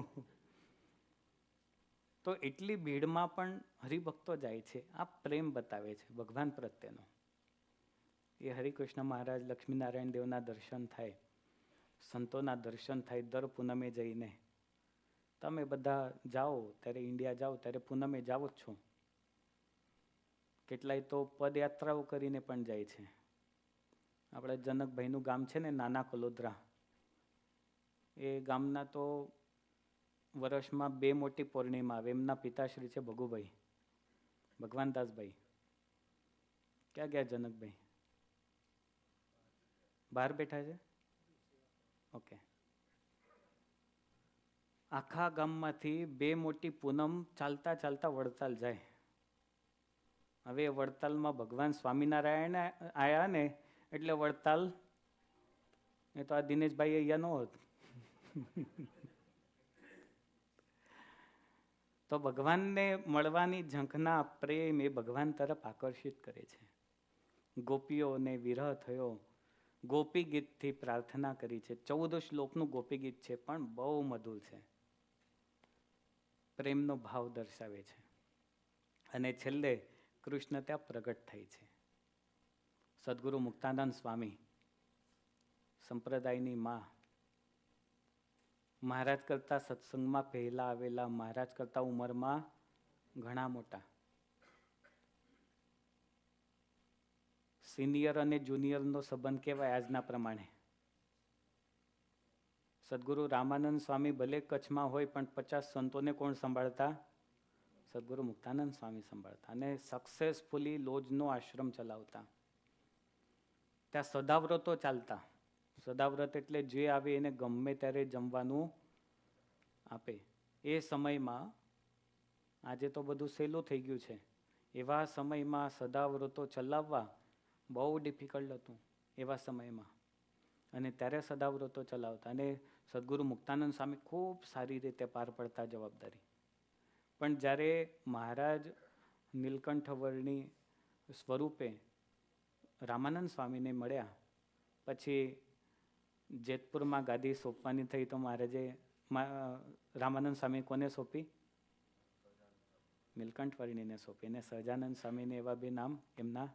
તો એટલી ભીડમાં પણ હરિભક્તો જાય છે. આ પ્રેમ બતાવે છે ભગવાન પ્રત્યેનો. એ હરિકૃષ્ણ મહારાજ, લક્ષ્મીનારાયણ દેવના દર્શન થાય, સંતોના દર્શન થાય દર પૂનમે જઈને. તમે બધા જાઓ ત્યારે ઇન્ડિયા જાઓ ત્યારે પૂનમે જાઓ જ છો. કેટલાય તો પદયાત્રાઓ કરીને પણ જાય છે. આપણે જનકભાઈનું ગામ છે ને નાના કલોદરા, એ ગામના તો વર્ષમાં 2 મોટી પૂર્ણિમા આવે. એમના પિતાશ્રી છે ભગુભાઈ, ભગવાનદાસભાઈ. ક્યાં ગયા જનકભાઈ? બહાર બેઠા છે? ઓકે. આખા ગામમાંથી 2 મોટી પૂનમ ચાલતા ચાલતા વડતાલ જાય. હવે વડતાલમાં ભગવાન સ્વામિનારાયણ આયા ને એટલે વડતાલ, એ તો આ દિનેશભાઈ અહીંયા નો હોત. તો ભગવાનને મળવાની ઝંખના, પ્રેમ એ ભગવાન તરફ આકર્ષિત કરે છે. ગોપીઓને વિરહ થયો, ગોપી ગીતથી પ્રાર્થના કરી છે. 14 શ્લોકનું ગોપી ગીત છે, પણ બહુ મધુર છે. પ્રેમનો ભાવ દર્શાવે છે. અને છેલ્લે કૃષ્ણ ત્યાં પ્રગટ થાય છે. સદગુરુ મુક્તાનંદ સ્વામી, સંપ્રદાયની માં, મહારાજ કરતા સત્સંગમાં પહેલા આવેલા, મહારાજ કરતા ઉંમરમાં ઘણા મોટા. સિનિયર અને જુનિયરનો સંબંધ કહેવાય આજના પ્રમાણે. સદગુરુ રામાનંદ સ્વામી ભલે કચ્છમાં હોય પણ 50 સંતોને કોણ સંભાળતા? સદગુરુ મુક્તાનંદ સ્વામી સંભાળતા. અને સક્સેસફુલી લોજનો આશ્રમ ચલાવતા. ત્યાં સદાવ્રતો ચાલતા. સદાવ્રત એટલે જે આવે એને ગમે ત્યારે જમવાનું આપે. એ સમયમાં, આજે તો બધું સહેલું થઈ ગયું છે, એવા સમયમાં સદાવ્રતો ચલાવવા બહુ ડિફિકલ્ટ હતું એવા સમયમાં. અને ત્યારે સદાવ્રતો ચલાવતા. અને સદગુરુ મુક્તાનંદ સ્વામી ખૂબ સારી રીતે પાર પડતા જવાબદારી. પણ જ્યારે મહારાજ નીલકંઠ વર્ણી સ્વરૂપે રામાનંદ સ્વામીને મળ્યા, પછી જેતપુરમાં ગાદી સોંપવાની થઈ તો મહારાજે રામાનંદ સ્વામી કોને સોંપી? નીલકંઠ વર્ણીને સોંપી. અને સહજાનંદ સ્વામીને એવા 2 નામ, એમના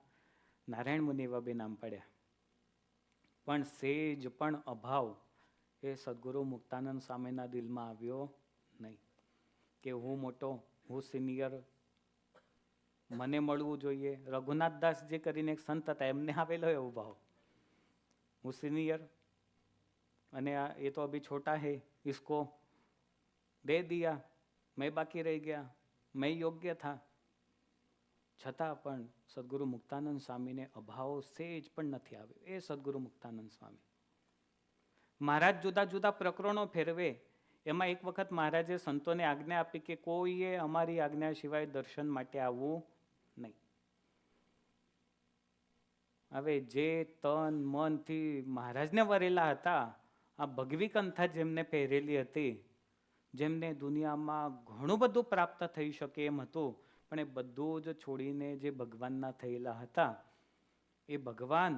નારાયણ મુનિ એવા 2 નામ પડ્યા. પણ સેજ પણ અભાવ એ સદગુરુ મુક્તાનંદ સ્વામીના દિલમાં આવ્યો નહીં કે હું મોટો, હું સિનિયર, મને મળવું જોઈએ. રઘુનાથદાસજી કરીને એક સંત હતા, એમને આવેલો એવો ભાવ, હું સિનિયર અને ये तो अभी छोटा है, इसको दे दिया, मैं बाकी रह गया, मैं योग्य था. છતાં પણ સદગુરુ મુક્તાનંદ સ્વામીને અભાવ સેજ પણ નથી આવ્યો. એ સદગુરુ મુક્તાનંદ સ્વામી. મહારાજ જુદા જુદા પ્રકરણો ફેરવે. એમાં એક વખત મહારાજે સંતોને આજ્ઞા આપી કે કોઈએ અમારી આજ્ઞા સિવાય દર્શન માટે આવવું નહીં. હવે જે તન મનથી મહારાજને વરેલા હતા, આ ભગવી કંથા જેમને પહેરેલી હતી, જેમને દુનિયામાં ઘણું બધું પ્રાપ્ત થઈ શકે એમ હતું, પણ એ બધું જ છોડીને જે ભગવાનના થયેલા હતા, એ ભગવાન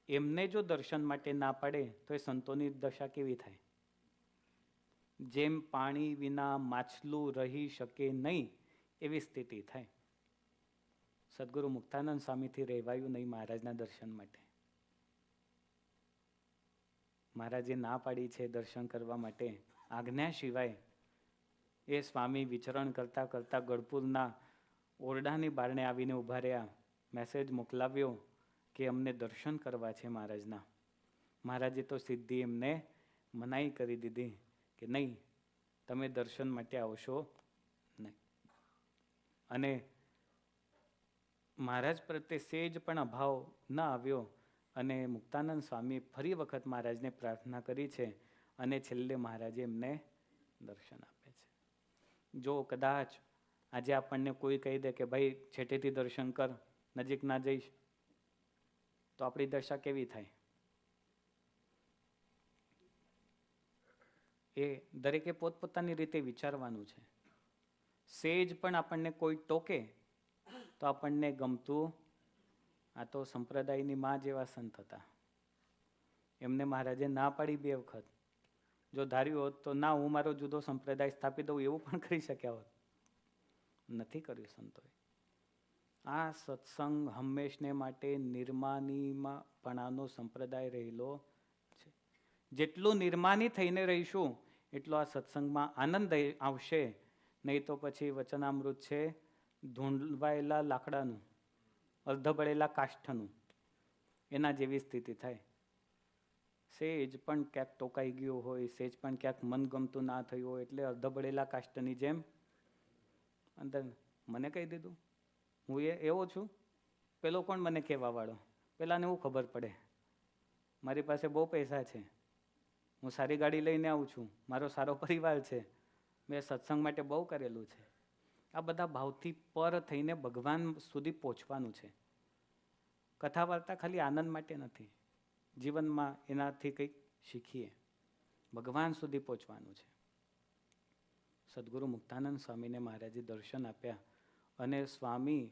એમને જો દર્શન માટે ના પાડે તો એ સંતોની દશા કેવી થાય? જેમ પાણી વિના માછલું રહી શકે નહીં એવી સ્થિતિ થાય. સદગુરુ મુક્તાનંદ સ્વામીથી રહેવાયું નહીં મહારાજના દર્શન માટે. મહારાજે ના પાડી છે દર્શન કરવા માટે, આજ્ઞા સિવાય. એ સ્વામી વિચરણ કરતા કરતા ગઢપુરના ઓરડાની બારણે આવીને ઊભા રહ્યા. મેસેજ મોકલાવ્યો કે અમને દર્શન કરવા છે મહારાજના. મહારાજે તો સીધી એમને મનાઈ કરી દીધી કે નહીં, તમે દર્શન માટે આવશો નહીં. અને મહારાજ પ્રત્યે સેજ પણ અભાવ ન આવ્યો. અને મુક્તાનંદ સ્વામી ફરી વખત મહારાજને પ્રાર્થના કરી છે. અને છેલ્લે મહારાજે એમને દર્શન આપે છે. જો કદાચ આજે આપણને કોઈ કહી દે કે ભાઈ છેટેથી દર્શન કર, નજીક ના જઈશ, તો આપણી દશા કેવી થાય? એ દરેકે પોતપોતાની રીતે વિચારવાનું છે. સેજ પણ આપણને કોઈ ટોકે તો આપણને ગમતું. આ તો સંપ્રદાયની માં જેવા સંત હતા, એમને મહારાજે ના પાડી 2 વખત. જો ધાર્યું હોત તો ના, હું મારો જુદો સંપ્રદાય સ્થાપી દઉં, એવું પણ કરી શક્યા હોત. નથી કર્યું સંતોએ. આ સત્સંગ હંમેશને માટે નિર્માનીપણાનો સંપ્રદાય રહેલો છે. જેટલું નિર્માની થઈને રહીશું એટલો આ સત્સંગમાં આનંદ આવશે. નહીં તો પછી વચનામૃત છે ધૂંઢવાયેલા લાકડાનું, અર્ધબળેલા કાષ્ઠનું, એના જેવી સ્થિતિ થાય. સેજ પણ ક્યાંક ટોકાઈ ગયું હોય, સેજ પણ ક્યાંક મનગમતું ના થયું હોય એટલે અર્ધબળેલા કાષ્ઠની જેમ અંદર. મને કહી દીધું, હું એવો છું, પેલો કોણ મને કહેવા વાળો? પેલાને હું ખબર પડે? મારી પાસે બહુ પૈસા છે, હું સારી ગાડી લઈને આવું છું, મારો સારો પરિવાર છે, મેં સત્સંગ માટે બહુ કરેલું છે. આ બધા ભાવથી પર થઈને ભગવાન સુધી પહોંચવાનું છે. કથા વાર્તા ખાલી આનંદ માટે નથી, જીવનમાં એનાથી કંઈક શીખીએ, ભગવાન સુધી પહોંચવાનું છે. સદગુરુ મુક્તાનંદ સ્વામીને મહારાજે દર્શન આપ્યા અને સ્વામી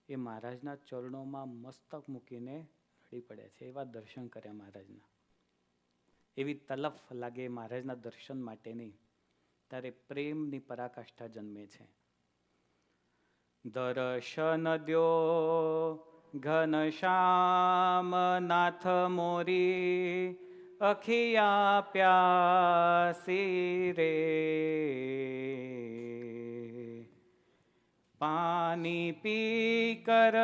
એ મહારાજના ચરણોમાં મસ્તક મૂકીને રડી પડ્યા છે. એવા દર્શન કર્યા મહારાજના. એવી તલફ લાગે મહારાજના દર્શન માટેની, ત્યારે પ્રેમની પરાકાષ્ઠા જન્મે છે. દર્શન દ્યો ઘનશ્યામ નાથ મોરી, અખિયા પ્યાસી રે, પાણી પી કર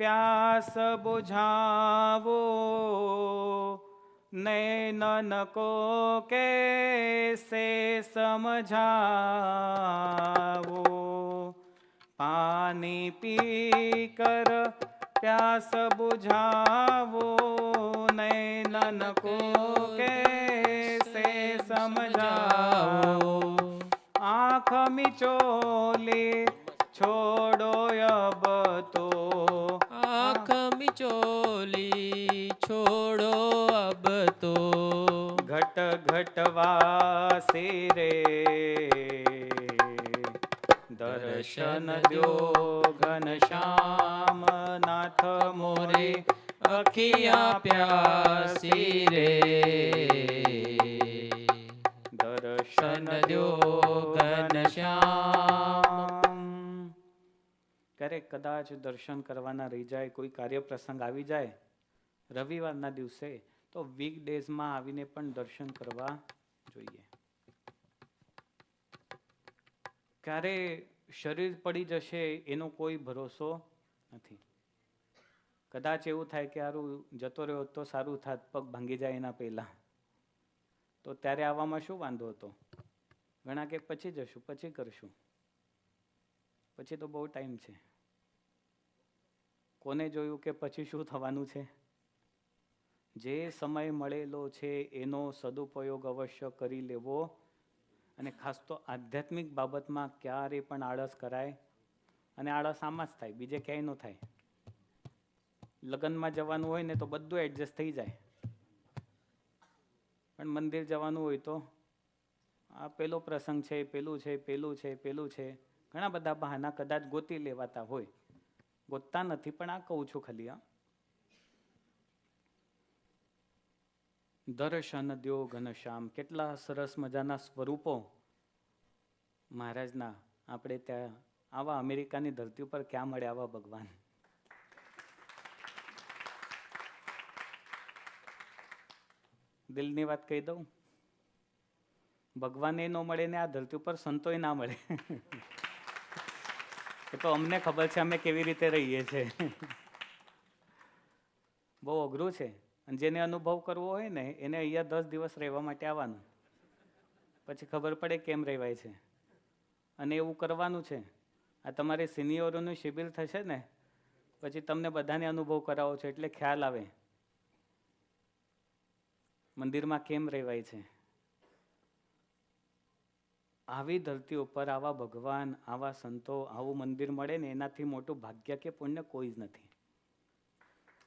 પ્યાસ બુઝાવો, નૈનન કો કેસે સમझावो, पानी पी कर प्यास बुझावो, नैनन को कैसे समझावो, आँख मिचोली छोड़ो अब तो, आँख मिचोली छोड़ो अब तो, घट घटवासी रे, दर्शन द्यो घनश्याम नाथ मोरे, अखिया प्यासी रे, દર્શન દ્યો ઘનશ્યામ. ક્યારેક કદાચ દર્શન કરવાના રહી જાય, કોઈ કાર્ય પ્રસંગ આવી જાય રવિવારના દિવસે, તો વીકડેઝમાં આવીને પણ દર્શન કરવા જોઈએ. ક્યારે શરીર પડી જશે એનો કોઈ ભરોસો નથી. કદાચ એવું થાય કે સારું જતો રહ્યો તો સારું થાત, પગ ભાંગી જાય એના પહેલા, તો ત્યારે આવવામાં શું વાંધો હતો? ઘણા કે પછી જશું, પછી કરશું. પછી તો બહુ ટાઈમ છે. કોને જોયું કે પછી શું થવાનું છે? જે સમય મળેલો છે એનો સદુપયોગ અવશ્ય કરી લેવો. અને ખાસ તો આધ્યાત્મિક બાબતમાં ક્યારેય પણ આળસ કરાય, અને આળસ આમાં જ થાય, બીજે ક્યાંય ન થાય. લગ્નમાં જવાનું હોય ને તો બધું એડજસ્ટ થઈ જાય, પણ મંદિર જવાનું હોય તો આ પેલો પ્રસંગ છે, પેલું છે, પેલું છે, પેલું છે, ઘણા બધા બહાના કદાચ ગોતી લેવાતા હોય. ગોતતા નથી, પણ આ કહું છું ખાલી. દર્શન દ્યો ઘનશ્યામ, કેટલા સરસ મજાના સ્વરૂપો મહારાજના. આપણે ત્યાં આવા અમેરિકાની ધરતી ઉપર ક્યાં મળે આવા ભગવાન? દિલની વાત કહી દઉં, ભગવાન એ ન મળે ને આ ધરતી ઉપર સંતોય ના મળે. એ તો અમને ખબર છે અમે કેવી રીતે રહીએ છીએ. બહુ અઘરું છે. અને જેને અનુભવ કરવો હોય ને એને અહીંયા 10 દિવસ રહેવા માટે આવવાનું, પછી ખબર પડે કેમ રહેવાય છે. અને એવું કરવાનું છે. આ તમારે સિનિયરોનું શિબિર થશે ને પછી તમને બધાને અનુભવ કરાવો છો એટલે ખ્યાલ આવે મંદિરમાં કેમ રહેવાય છે. આવી ધરતી ઉપર આવા ભગવાન, આવા સંતો, આવું મંદિર મળે ને એનાથી મોટું ભાગ્ય કે પુણ્ય કોઈ જ નથી.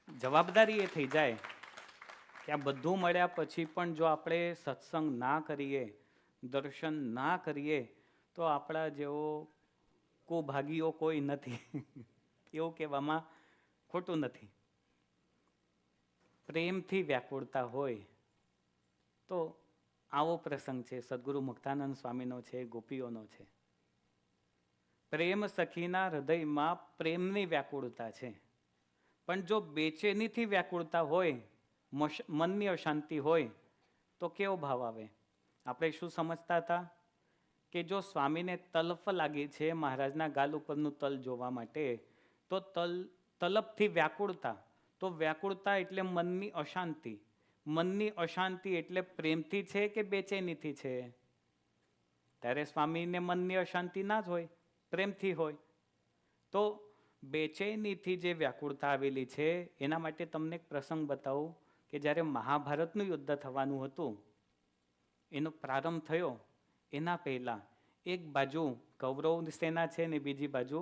જવાબદારી એ થઈ જાય કે આ બધું મળ્યા પછી પણ જો આપણે સત્સંગ ના કરીએ, દર્શન ના કરીએ, તો આપણા જેવો કુભાગીઓ કોઈ નથી. એવું કહેવામાં ખોટું નથી. પ્રેમથી વ્યાકુળતા હોય તો આવો પ્રસંગ છે, સદગુરુ મુક્તાનંદ સ્વામીનો છે, ગોપીઓનો છે. પ્રેમ સખીના હૃદયમાં પ્રેમની વ્યાકુળતા છે. પણ જો બેચેનીથી વ્યાકુળતા હોય, મનની અશાંતિ હોય, તો કેવો ભાવ આવે? આપણે શું સમજતા હતા કે જો સ્વામીને તલફ લાગી છે મહારાજના ગાલ ઉપરનું તલ જોવા માટે, તો તલપથી વ્યાકુળતા, તો વ્યાકુળતા એટલે મનની અશાંતિ, મનની અશાંતિ એટલે પ્રેમથી છે કે બેચેનીથી છે? ત્યારે સ્વામીને મનની અશાંતિ ના જ હોય, પ્રેમથી હોય. તો બેચેનીથી જે વ્યાકુળતા આવેલી છે, એના માટે તમને એક પ્રસંગ બતાવું કે જ્યારે મહાભારતનું યુદ્ધ થવાનું હતું, એનો પ્રારંભ થયો એના પહેલા એક બાજુ કૌરવ સેના છે ને બીજી બાજુ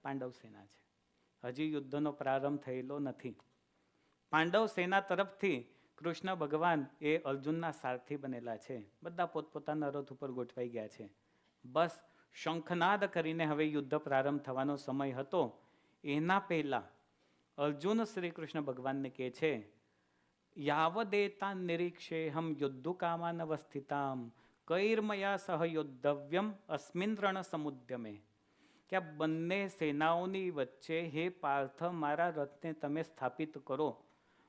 પાંડવ સેના છે. હજી યુદ્ધનો પ્રારંભ થયેલો નથી. પાંડવ સેના તરફથી કૃષ્ણ ભગવાન એ અર્જુનના સારથી બનેલા છે. બધા પોતપોતાના રથ ઉપર ગોઠવાઈ ગયા છે. બસ શંખનાદ કરીને હવે યુદ્ધ પ્રારંભ થવાનો સમય હતો. એના પહેલા અર્જુન શ્રી કૃષ્ણ ભગવાનને કહે છે, યાવદેતા નિરીક્ષેહમ યુદ્ધુકામાન અવસ્થિતામ કૈર્મયા સહ યોદ્ધવ્યમ અસ્મિન રણ સમુદ્યમે. કે આ બંને સેનાઓની વચ્ચે હે પાર્થ મારા રથને તમે સ્થાપિત કરો.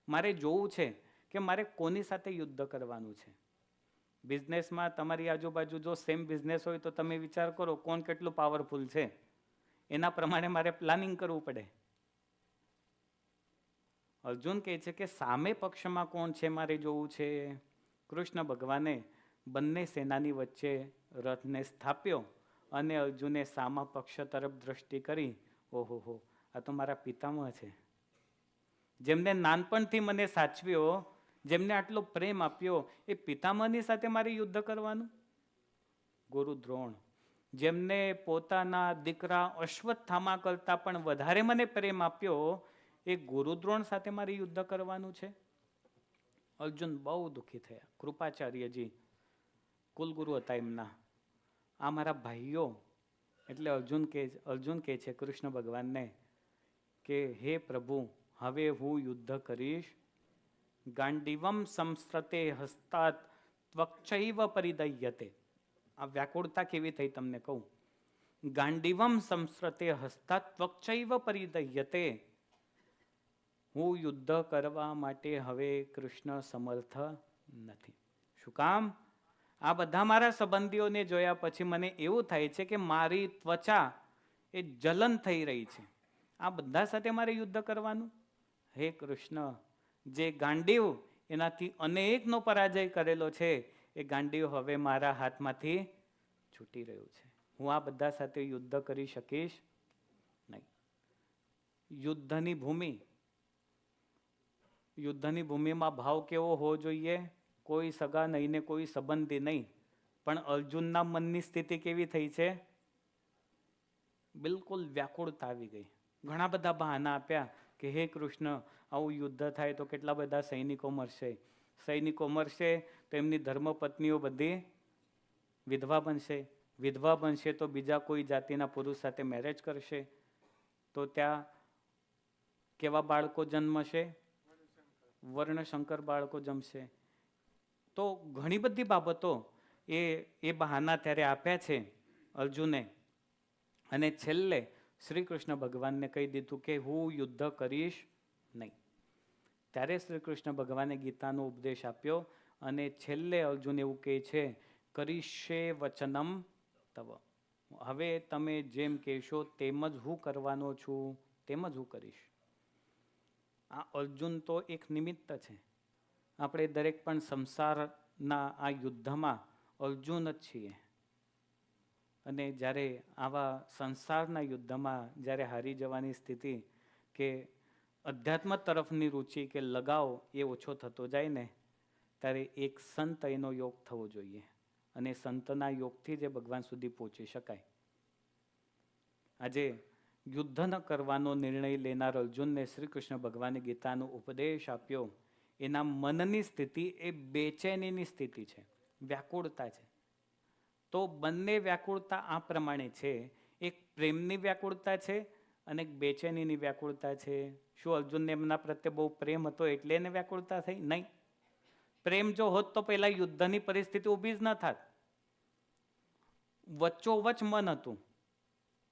મારે જોવું છે કે મારે કોની સાથે યુદ્ધ કરવાનું છે. બિઝનેસમાં તમારી આજુબાજુ જો સેમ બિઝનેસ હોય તો તમે વિચાર કરો કોણ કેટલું પાવરફુલ છે, એના પ્રમાણે મારે પ્લાનિંગ કરવું પડે. અર્જુન કહે છે કે સામે પક્ષમાં કોણ છે મારે જોવું છે. કૃષ્ણ ભગવાને બંને સેનાની વચ્ચે રથને સ્થાપ્યો અને અર્જુને સામા પક્ષ તરફ દ્રષ્ટિ કરી. ઓહો, આ તો મારા પિતામહ છે, જેમને નાનપણથી મને સાચવ્યો, જેમને આટલો પ્રેમ આપ્યો, એ પિતામહની સાથે મારે યુદ્ધ કરવાનું? ગુરુ દ્રોણ, જેમને પોતાના દીકરા અશ્વત્થામા કરતા પણ વધારે મને પ્રેમ આપ્યો, એ ગુરુ દ્રોણ સાથે મારે યુદ્ધ કરવાનું છે? અર્જુન બહુ દુઃખી થયા. કૃપાચાર્યજી કુલગુરુ હતા એમના, આ મારા ભાઈઓ. એટલે અર્જુન કહે છે કૃષ્ણ ભગવાનને કે હે પ્રભુ, હવે હું યુદ્ધ કરીશ. ગાંડીવમ સંસ્રતે હસ્તાત ત્વક્ષૈવ પરિદય્યતે. આ વ્યાકુળતા કેવી થઈ તમને કહું. ગાંડીવમ સંસ્રતે હસ્તાત ત્વક્ષૈવ પરિદય્યતે. હું યુદ્ધ કરવા માટે હવે કૃષ્ણ સમર્થ નથી. શું કામ? આ બધા મારા સંબંધીઓને જોયા પછી મને એવું થાય છે કે મારી ત્વચા એ જલન થઈ રહી છે. આ બધા સાથે મારે યુદ્ધ કરવાનું? હે કૃષ્ણ, જે ગાંડીવ એનાથી અનેકનો પરાજય કરેલો છે, એ ગાંડીવ હવે મારા હાથમાંથી છૂટી રહ્યું છે. હું આ બધા સાથે યુદ્ધ કરી શકીશ નહીં. યુદ્ધની ભૂમિમાં ભાવ કેવો હોવો જોઈએ? કોઈ સગા નહીં ને કોઈ સંબંધી નહીં, પણ અર્જુનના મનની સ્થિતિ કેવી થઈ છે? બિલકુલ વ્યાકુળતા આવી ગઈ. ઘણા બધા બહાના આપ્યા કે હે કૃષ્ણ, આવું યુદ્ધ થાય તો કેટલા બધા સૈનિકો મરશે. સૈનિકો મરશે તો એમની ધર્મપત્નીઓ બધી વિધવા બનશે. વિધવા બનશે તો બીજા કોઈ જાતિના પુરુષ સાથે મેરેજ કરશે, તો ત્યાં કેવા બાળકો જન્મશે? વર્ણશંકર બાળકો જમશે. તો ઘણી બધી બાબતો એ બહાના ત્યારે આપ્યા છે અર્જુને. અને છેલ્લે શ્રી કૃષ્ણ ભગવાનને કહી દીધું કે હું યુદ્ધ કરીશ નહીં. ત્યારે શ્રી કૃષ્ણ ભગવાને ગીતાનો ઉપદેશ આપ્યો અને છેલ્લે અર્જુન એવું કહે છે, કરીશે વચનમ તવ. હવે તમે જેમ કહેશો તેમ જ હું કરવાનો છું, તેમ જ હું કરીશ. આ અર્જુન તો એક નિમિત્ત છે. આપણે દરેક પણ સંસારના આ યુદ્ધમાં અર્જુન જ છીએ. અને જ્યારે આવા સંસારના યુદ્ધમાં જ્યારે હારી જવાની સ્થિતિ કે અધ્યાત્મ તરફની રુચિ કે લગાવ એ ઓછો થતો જાય ને, ત્યારે એક સંત એનો યોગ થવો જોઈએ. અને સંતના યોગથી જ ભગવાન સુધી પહોંચી શકાય. આજે યુદ્ધ ન કરવાનો નિર્ણય લેનાર અર્જુનને શ્રી કૃષ્ણ ભગવાને ગીતાનો ઉપદેશ આપ્યો. એના મનની સ્થિતિ એ બેચેનીની સ્થિતિ છે, વ્યાકુળતા છે. તો બંને વ્યાકુળતા આ પ્રમાણે છે. એક પ્રેમની વ્યાકુળતા છે અને એક બેચેનીની વ્યાકુળતા છે. શું અર્જુનને એમના પ્રત્યે બહુ પ્રેમ હતો એટલે એને વ્યાકુળતા થઈ? નહીં. પ્રેમ જો હોત તો પહેલા યુદ્ધની પરિસ્થિતિ ઊભી જ ન થાત. વચ્ચોવચ મન હતું,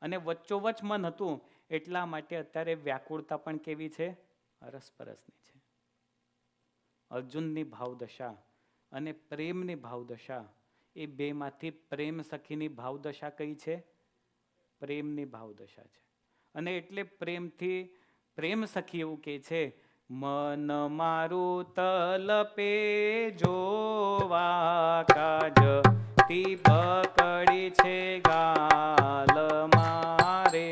અને વચ્ચોવચ મન હતું એટલા માટે અત્યારે વ્યાકુળતા પણ કેવી છે? અરસપરસની છે. અર્જુનની ભાવદશા અને પ્રેમની ભાવદશા એ બેમાંથી પ્રેમ સખીની ભાવદશા કઈ છે? પ્રેમની ભાવદશા છે. અને એટલે પ્રેમથી પ્રેમ સખી એવું કહે છે, મન મારું તલપે જોવા કાજ તી પકડી છે ગાલ મારે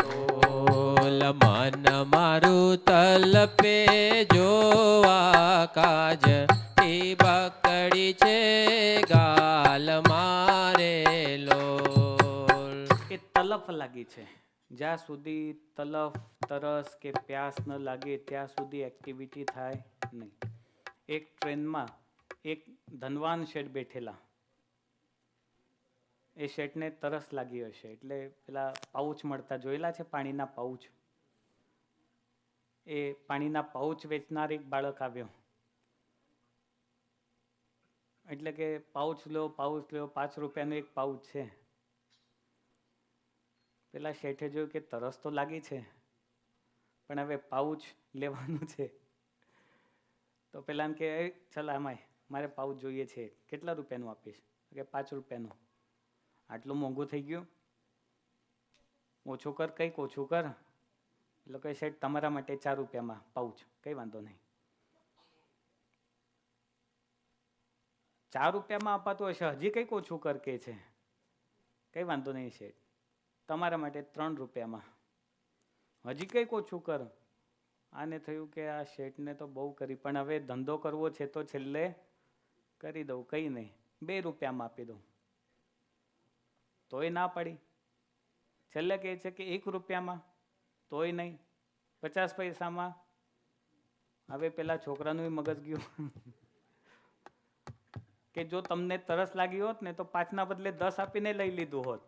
લોલ. મન મારું તલપે જોવા કાજ તી પકડી છે ગાલ મારે લોલ. એ તલફ લાગી છે. જ્યાં સુધી તલફ, તરસ કે પ્યાસ ન લાગે ત્યાં સુધી એક્ટિવિટી થાય નહીં. એક ટ્રેનમાં એક ધનવાન શેઠ બેઠેલા. એ શેઠને તરસ લાગી હશે એટલે પેલા પાઉચ મળતા જોયેલા છે, પાણીના પાઉચ. એ પાણીના પાઉચ વેચનાર એક બાળક આવ્યો. એટલે કે પાઉચ લો, 5 રૂપિયાનું એક પાઉચ છે. પેલા શેઠે જોયું કે તરસ તો લાગી છે, પણ હવે પાઉચ લેવાનું છે. તો પેલા એમ કે ચાલ આમાંય મારે પાઉચ જોઈએ છે, કેટલા રૂપિયાનું આપીશ? કે 5 રૂપિયાનું. આટલું મોંઘું થઈ ગયું, ઓછું કર, કંઈક ઓછું કર. એટલે કે શેઠ તમારા માટે 4 રૂપિયામાં પાઉચ, કંઈ વાંધો નહીં. 4 રૂપિયામાં અપાતું હશે, હજી કંઈક ઓછું કર કે છે. કંઈ વાંધો નહીં શેઠ, તમારા માટે 3 રૂપિયામાં, હજી કંઈક ઓછું કર. આને થયું કે આ શેઠને તો બહુ કરી, પણ હવે ધંધો કરવો છે તો છેલ્લે કરી દઉં, કંઈ નહીં 2 રૂપિયામાં આપી દઉં. તોય ના પાડી. છેલ્લે કહે છે કે 1 રૂપિયામાં, તોય નહીં. 50 પૈસામાં. હવે પેલા છોકરાનું મગજ ગયું કે જો તમને તરસ લાગી હોત ને તો 5ના બદલે 10 આપીને લઈ લીધું હોત.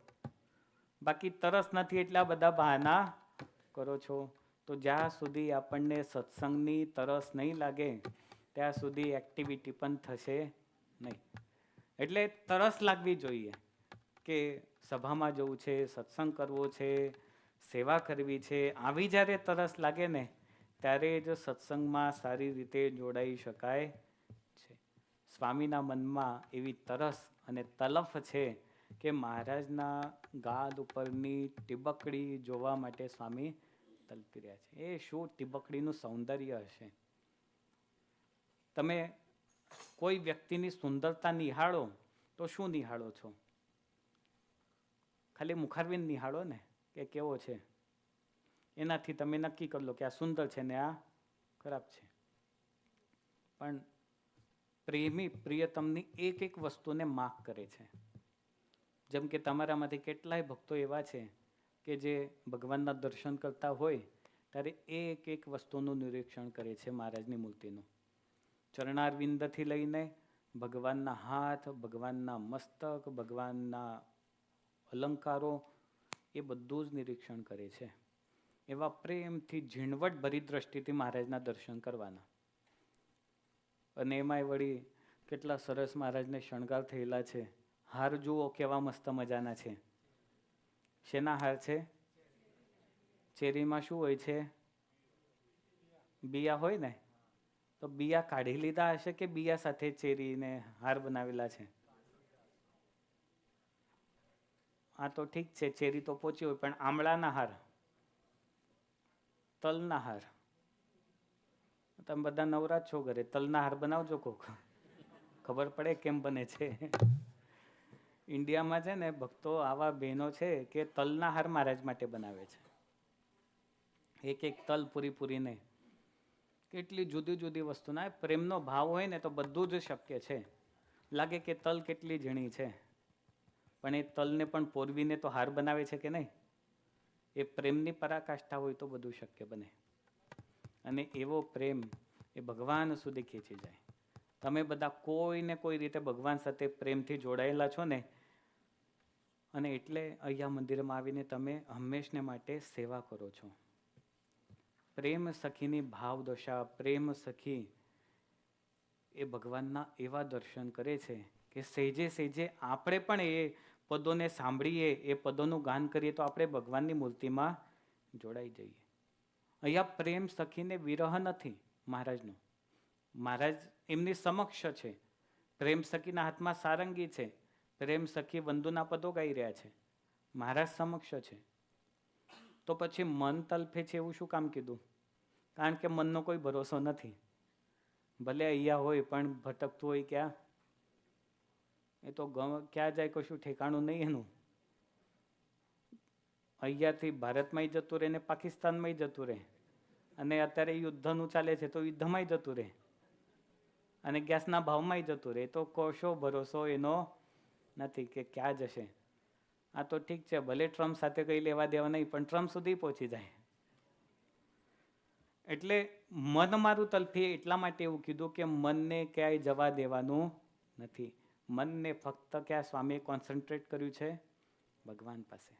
બાકી તરસ નથી એટલા બધા બહાના કરો છો. તો જ્યાં સુધી આપણને સત્સંગની તરસ નહીં લાગે ત્યાં સુધી એક્ટિવિટી પણ થશે નહીં. એટલે તરસ લાગવી જોઈએ કે સભામાં જવું છે, સત્સંગ કરવો છે, સેવા કરવી છે. આવી જ્યારે તરસ લાગે ને ત્યારે જ સત્સંગમાં સારી રીતે જોડાઈ શકાય છે. સ્વામીના મનમાં એવી તરસ અને તલફ છે કે મહારાજના ગાલ ઉપરની ટીબકડી જોવા માટે સ્વામી તલપી રહ્યા છે. એ શું ટીબકડીનું સૌંદર્ય હશે! તમે કોઈ વ્યક્તિની સુંદરતા નિહાળો તો શું નિહાળો છો? ખાલી મુખારવિંદ નિહાળો ને કે કેવો છે. એનાથી તમે નક્કી કરી લો કે આ સુંદર છે ને આ ખરાબ છે. પણ પ્રેમી પ્રિયતમની એક એક વસ્તુને માફ કરે છે. જેમ કે તમારામાંથી કેટલાય ભક્તો એવા છે કે જે ભગવાનના દર્શન કરતા હોય ત્યારે એક એક વસ્તુનું નિરીક્ષણ કરે છે મહારાજની મૂર્તિનું. ચરણારવિંદથી લઈને ભગવાનના હાથ, ભગવાનના મસ્તક, ભગવાનના અલંકારો, એ બધું જ નિરીક્ષણ કરે છે. એવા પ્રેમથી ઝીણવટ ભરી દ્રષ્ટિથી મહારાજના દર્શન કરવાના. અને એમાંય વળી કેટલા સરસ મહારાજને શણગાર થયેલા છે. હાર જુઓ કેવા મસ્ત મજાના છે. શેના હાર છે? ચેરીમાં શું હોય છે? બિયા હોય ને, તો બિયા કાઢી લીધા હશે કે બિયા સાથે ચેરીને હાર બનાવેલા છે? આ તો ઠીક છે, ચેરી તો પોચી હોય, પણ આમળાના હાર, તલના હાર. તમે બધા નવરા છો ઘરે, તલના હાર બનાવજો કોક, ખબર પડે કેમ બને છે. ઇન્ડિયામાં છે ને ભક્તો આવા બહેનો છે કે તલના હાર મહારાજ માટે બનાવે છે. એક એક તલ પૂરીને. કેટલી જુદી જુદી વસ્તુના પ્રેમનો ભાવ હોય ને તો બધું જ શક્ય છે. લાગે કે તલ કેટલી ઝીણી છે, પણ એ તલને પણ પોરવીને તો હાર બનાવે છે કે નહીં? એ પ્રેમની પરાકાષ્ઠા હોય તો બધું શક્ય બને. અને એવો પ્રેમ એ ભગવાન સુધી ખેંચી જાય. તમે બધા કોઈને કોઈ રીતે ભગવાન સાથે પ્રેમથી જોડાયેલા છો ને, અને એટલે અહીંયા મંદિરમાં આવીને તમે હંમેશને માટે સેવા કરો છો. પ્રેમ સખીની ભાવદશા, પ્રેમ સખી એ ભગવાનના એવા દર્શન કરે છે કે સહેજે સહેજે આપણે પણ એ પદોને સાંભળીએ, એ પદોનું ગાન કરીએ તો આપણે ભગવાનની મૂર્તિમાં જોડાઈ જઈએ. અહીંયા પ્રેમ સખીને વિરહ નથી મહારાજનો. મહારાજ એમની સમક્ષ છે. પ્રેમ સખીના હાથમાં સારંગી છે. પ્રેમ સખી વંદુના પદો ગાઈ રહ્યા છે, મહારાજ સમક્ષ છે. તો પછી મન તલફે છે એવું શું કામ કીધું? કારણ કે મનનો કોઈ ભરોસો નથી. ભલે અહીંયા હોય પણ ભટકતું હોય ક્યાં? એ તો ક્યાં જાય કશું ઠેકાણું નહીં એનું. અહીંયાથી ભારતમાંય જતું રહે ને પાકિસ્તાનમાંય જતું રહે, અને અત્યારે યુદ્ધનું ચાલે છે તો યુદ્ધમાંય જતું રહે, અને ગેસના ભાવમાંય જતું રહે. તો કોશો ભરોસો એનો નથી કે ક્યાં જશે. આ તો ઠીક છે, ભલે ટ્રમ્પ સાથે કંઈ લેવા દેવા નહીં, પણ ટ્રમ્પ સુધી પહોંચી જાય. એટલે મન મારું તલફી એટલા માટે એવું કીધું કે મનને ક્યાંય જવા દેવાનું નથી. મનને ફક્ત ક્યાં સ્વામીએ કોન્સન્ટ્રેટ કર્યું છે? ભગવાન પાસે.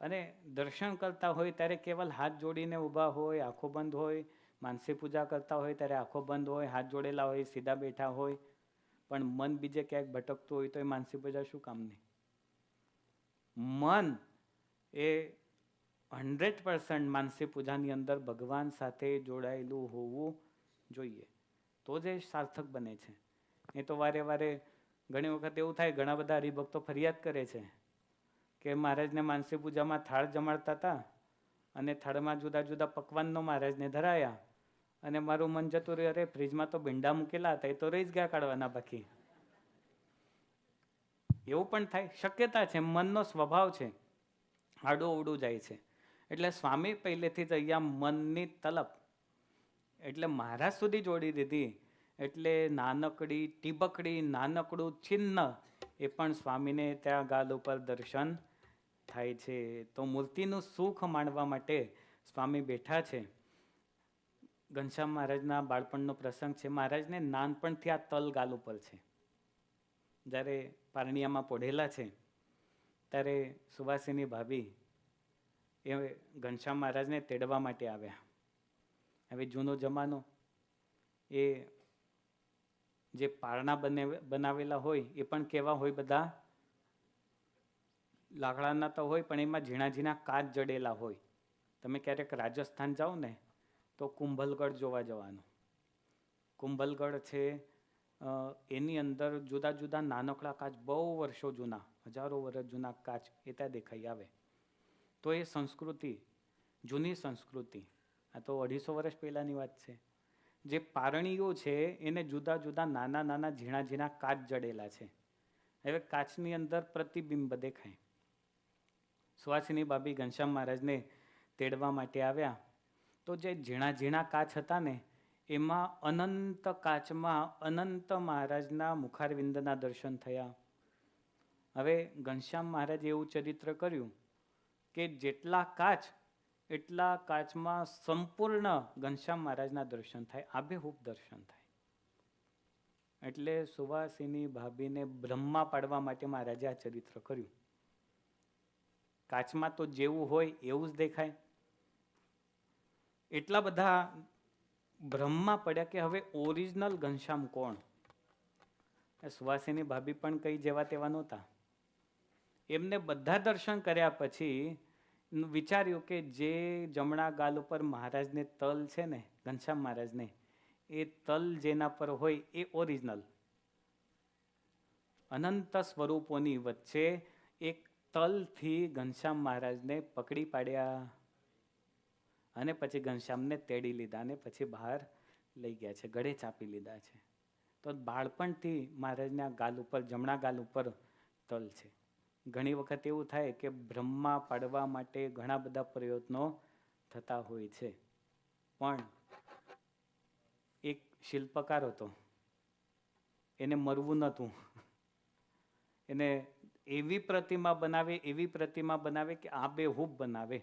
અને દર્શન કરતા હોય ત્યારે કેવલ હાથ જોડીને ઊભા હોય, આંખો બંધ હોય, માનસી પૂજા કરતા હોય ત્યારે આંખો બંધ હોય, હાથ જોડેલા હોય, સીધા બેઠા હોય, પણ મન બીજે ક્યાંક ભટકતું હોય તો એ માનસી પૂજા શું કામની? મન એ 100% માનસી પૂજાની અંદર ભગવાન સાથે જોડાયેલું હોવું જોઈએ, તો જ એ સાર્થક બને છે. એ તો વારે વારે ઘણી વખત એવું થાય, ઘણા બધા હરિભક્તો ફરિયાદ કરે છે કે મહારાજને માનસી પૂજામાં થાળ જમાડતા હતા અને થાળમાં જુદા જુદા પકવાનનો મહારાજને ધરાયા, અને મારું મન જતું રહ્યું, અરે ફ્રીજમાં તો ભીંડા મૂકેલા હતા, એ તો રહી જ ગયા કાઢવાના બાકી. એવું પણ થાય, શક્યતા છે, મનનો સ્વભાવ છે, આડું અવડું જાય છે. એટલે સ્વામી પહેલેથી જ અહીંયા મનની તલપ એટલે મહારાજ સુધી જોડી દીધી. એટલે નાનકડી ટીબકડી, નાનકડું ચિહ્ન એ પણ સ્વામીને ત્યાં ગાલ ઉપર દર્શન થાય છે. તો મૂર્તિનું સુખ માણવા માટે સ્વામી બેઠા છે. ઘનશ્યામ મહારાજના બાળપણનો પ્રસંગ છે. મહારાજને નાનપણથી આ તલ ગાલ ઉપર છે. જ્યારે પારણિયામાં પોઢેલા છે ત્યારે સુવાસિની ભાભી એ ઘનશ્યામ મહારાજને તેડવા માટે આવ્યા. હવે જૂનો જમાનો, એ જે પારણા બનાવેલા હોય એ પણ કેવા હોય? બધા લાકડાના તો હોય, પણ એમાં ઝીણા ઝીણા કાચ જડેલા હોય. તમે ક્યારેક રાજસ્થાન જાઓ ને તો કુંભલગઢ જોવા જવાનું. કુંભલગઢ છે, એની અંદર જુદા જુદા નાનકડા કાચ, બહુ વર્ષો જૂના, હજારો વર્ષ જૂના કાચ એ ત્યાં દેખાઈ આવે. તો એ સંસ્કૃતિ, જૂની સંસ્કૃતિ, આ તો 250 વર્ષ પહેલાંની વાત છે. જે પારણીઓ છે એને જુદા જુદા નાના નાના ઝીણા ઝીણા કાચ જડેલા છે. હવે કાચની અંદર પ્રતિબિંબ દેખાય. સુવાસિની ભાભી ઘનશ્યામ મહારાજને તેડવા માટે આવ્યા. તો જે ઝીણા ઝીણા કાચ હતા ને, એમાં અનંત કાચમાં અનંત મહારાજના મુખારવિંદના દર્શન થયા. હવે ઘનશ્યામ મહારાજે એવું ચરિત્ર કર્યું કે જેટલા કાચ એટલા કાચમાં સંપૂર્ણ ઘનશ્યામ મહારાજના દર્શન થાય, આબેહૂબ દર્શન થાય. એટલે સુવાસિની ભાભીને બ્રહ્મા પાડવા માટે મહારાજે આ ચરિત્ર કર્યું. કાચમાં તો જેવું હોય એવું જ દેખાય. એટલા બધા બ્રહ્મા પડ્યા કે હવે ઓરિજિનલ ઘનશ્યામ કોણ? સુવાસિની ભાભી પણ કઈ જેવા તેવા નહોતા. એમને બધા દર્શન કર્યા પછી વિચાર્યું કે જે જમણા ગાલ ઉપર મહારાજને તલ છે ને, ઘનશ્યામ મહારાજને, એ તલ જેના પર હોય એ ઓરિજિનલ. અનંત સ્વરૂપોની વચ્ચે એક તલથી ઘનશ્યામ મહારાજને પકડી પાડ્યા અને પછી ઘનશ્યામને તેડી લીધા અને પછી બહાર લઈ ગયા છે, ગળે ચાપી લીધા છે. તો બાળપણથી મહારાજના ગાલ ઉપર, જમણા ગાલ ઉપર તલ છે. ઘણી વખત એવું થાય કે બ્રહ્મા પાડવા માટે ઘણા બધા પ્રયત્નો થતા હોય છે, પણ એક શિલ્પકાર હતો, એને મરવું નહોતું. એને એવી પ્રતિમા બનાવે કે આબેહૂબ બનાવે.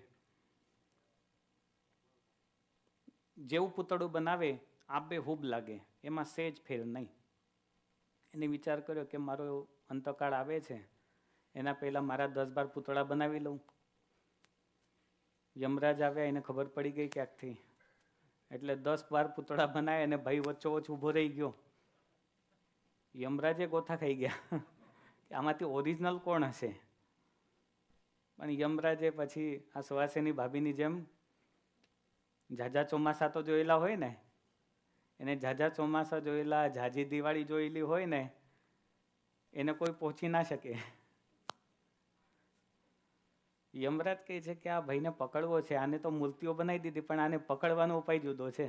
જેવું પૂતળું બનાવે આબેહૂબ લાગે, એમાં સહેજ ફેર નહીં. એને વિચાર કર્યો કે મારો અંતકાળ આવે છે, એના પહેલાં મારા 10-12 પૂતળા બનાવી લઉં. યમરાજ આવ્યા, એને ખબર પડી ગઈ ક્યાંકથી, એટલે 10-12 પૂતળા બનાવે અને ભાઈ વચ્ચોવચ્ચ ઊભો રહી ગયો. યમરાજે ગોથા ખાઈ ગયા કે આમાંથી ઓરિજિનલ કોણ હશે? પણ યમરાજે પછી આ સુવાસિની ભાભીની જેમ ઝાઝા ચોમાસા તો જોયેલા હોય ને, એને ઝાઝા ચોમાસા જોયેલા, ઝાઝી દિવાળી જોયેલી હોય ને, એને કોઈ પહોંચી ના શકે. યમરાજ કહે છે કે આ ભાઈને પકડવો છે, આને તો મૂર્તિઓ બનાવી દીધી પણ આને પકડવાનો ઉપાય જુદો છે.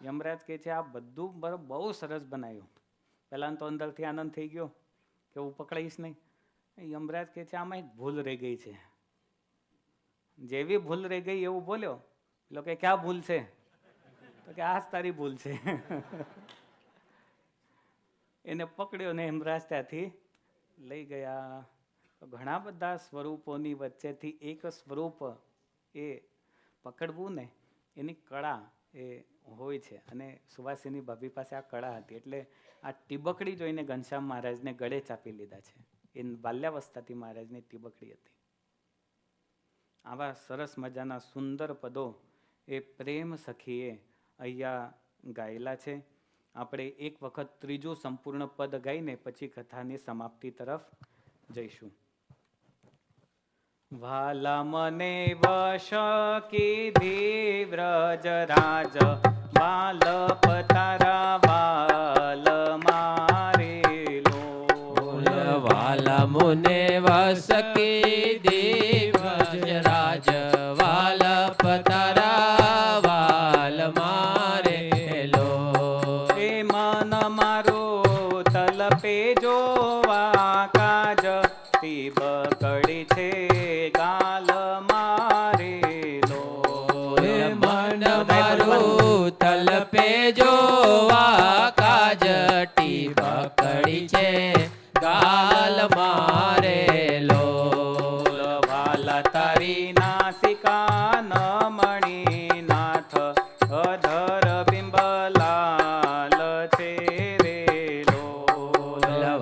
યમરાજ કહે છે આ બધું બહુ સરસ બનાવ્યું. પહેલાં તો અંદરથી આનંદ થઈ ગયો કે હું પકડાઈશ નહીં. યમરાજ કહે છે આમાં એક ભૂલ રહી ગઈ છે. જેવી ભૂલ રહી ગઈ એવું બોલ્યો. એટલે કે ક્યાં ભૂલ છે? તો કે આ જ તારી ભૂલ છે. એને પકડ્યો ને યમરાજ ત્યાંથી લઈ ગયા. ઘણા બધા સ્વરૂપોની વચ્ચેથી એક સ્વરૂપ એ પકડવું ને એની કળા એ હોય છે. અને સુવાસિની ભાભી પાસે આ કળા હતી એટલે આ ટીબકડી જોઈને ઘનશ્યામ મહારાજને ગળે ચાપી લીધા છે. એ બાલ્યાવસ્થાથી મહારાજની ટીબકડી હતી. આવા સરસ મજાના સુંદર પદો એ પ્રેમ સખીએ અહીંયા ગાયેલા છે. આપણે એક વખત ત્રીજું સંપૂર્ણ પદ ગાઈને પછી કથાની સમાપ્તિ તરફ જઈશું. વાલા મને વશ કીધી વ્રજ રાજ વાલ પતારા વાલ મારેલો. વાલા મુને વસ કીધી વ્રજ રાજ વાલ પતારા વાલ મારેલો. એ મન મારું તલપે જોવા કાજ ટીબકડી છે ગાલ મારેલો. મન મારું તલપે જોવા કાજ ટીબકડી છે ગાલ મારેલો. વાલા તારી નાસિકા ન મણિનાથ અધર બિંબલાલ છે રેલો.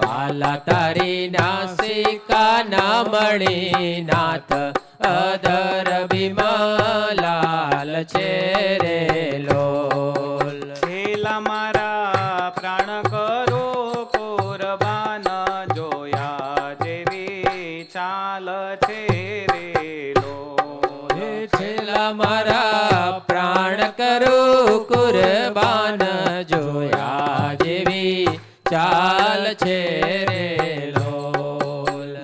વાલા તારી નાસિકા ના મણિનાથ અધર બિમલાલ છે રેલો. છેલ્લા મારા પ્રાણ કરો કુરબાન જોયા જેવી ચાલ છે રેલો. છેલ્લા મારા પ્રાણ કરું કુરબાન જોયા જેવી ચાલ છે રેલો.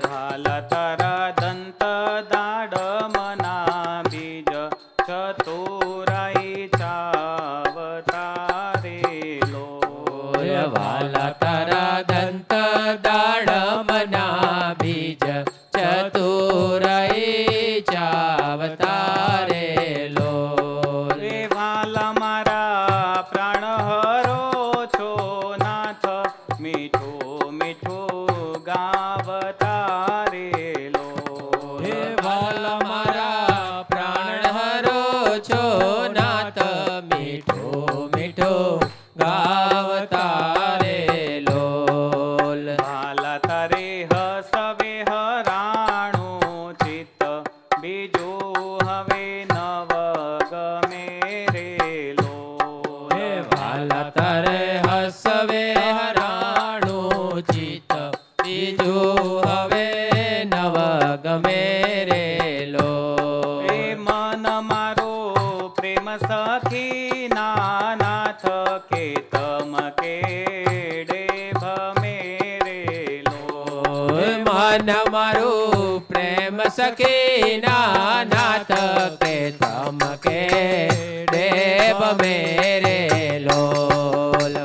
ભાલા તારા દંત દાડ મના બીજ ચતુરાઈ ચાવતારેલો. વાલા તારા દંત દાડમના બીજ ચતુરાઈ ચાવતારેલો. રે વાલા મારા પ્રાણ હરો છો નાથ મીઠું મીઠું ગાવતારેલો. હે વાલા મારા પ્રાણ હરો છો નાથ મીઠું મીઠું ગાવતારેલો. ભાલા તારે હસવે હરાણું ચિત્ત બીજું હવે નવ ગમે રેલો. હે વાલા તારે હસવે હરાણું ચિત્ત બીજું હવે નવ ગમે રેલો. એ મન મારો પ્રેમ સખી નાથ કે તમ કેડે ભમે રેલો. મન મારું પ્રેમ સખી નાથ કે તમ કે દેવ મેરેલો.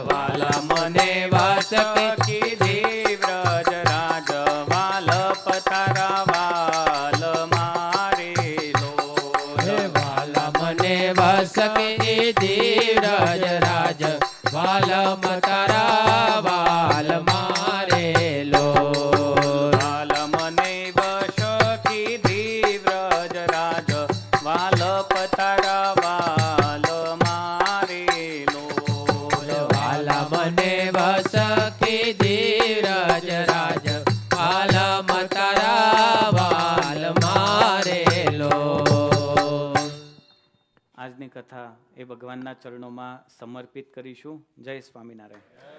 વાલા મને વાસ કીધી વ્રજ રાજ વાલ પતારા વાલ મારેલો. વાલા મને વાસ કીધી વ્રજ રાજ વાલ મતારા વાલ મારેલો. વાલ મને વશ કીધી વ્રજ રાજ વાલ પતારા વાલ મારેલો. વાલા મને વસ કીધી વ્રજ રાજ વાલ મતારા વાલ મારેલો. આજની કથા એ ભગવાનના ચરણોમાં સમર્પિત કરીશું. જય સ્વામિનારાયણ.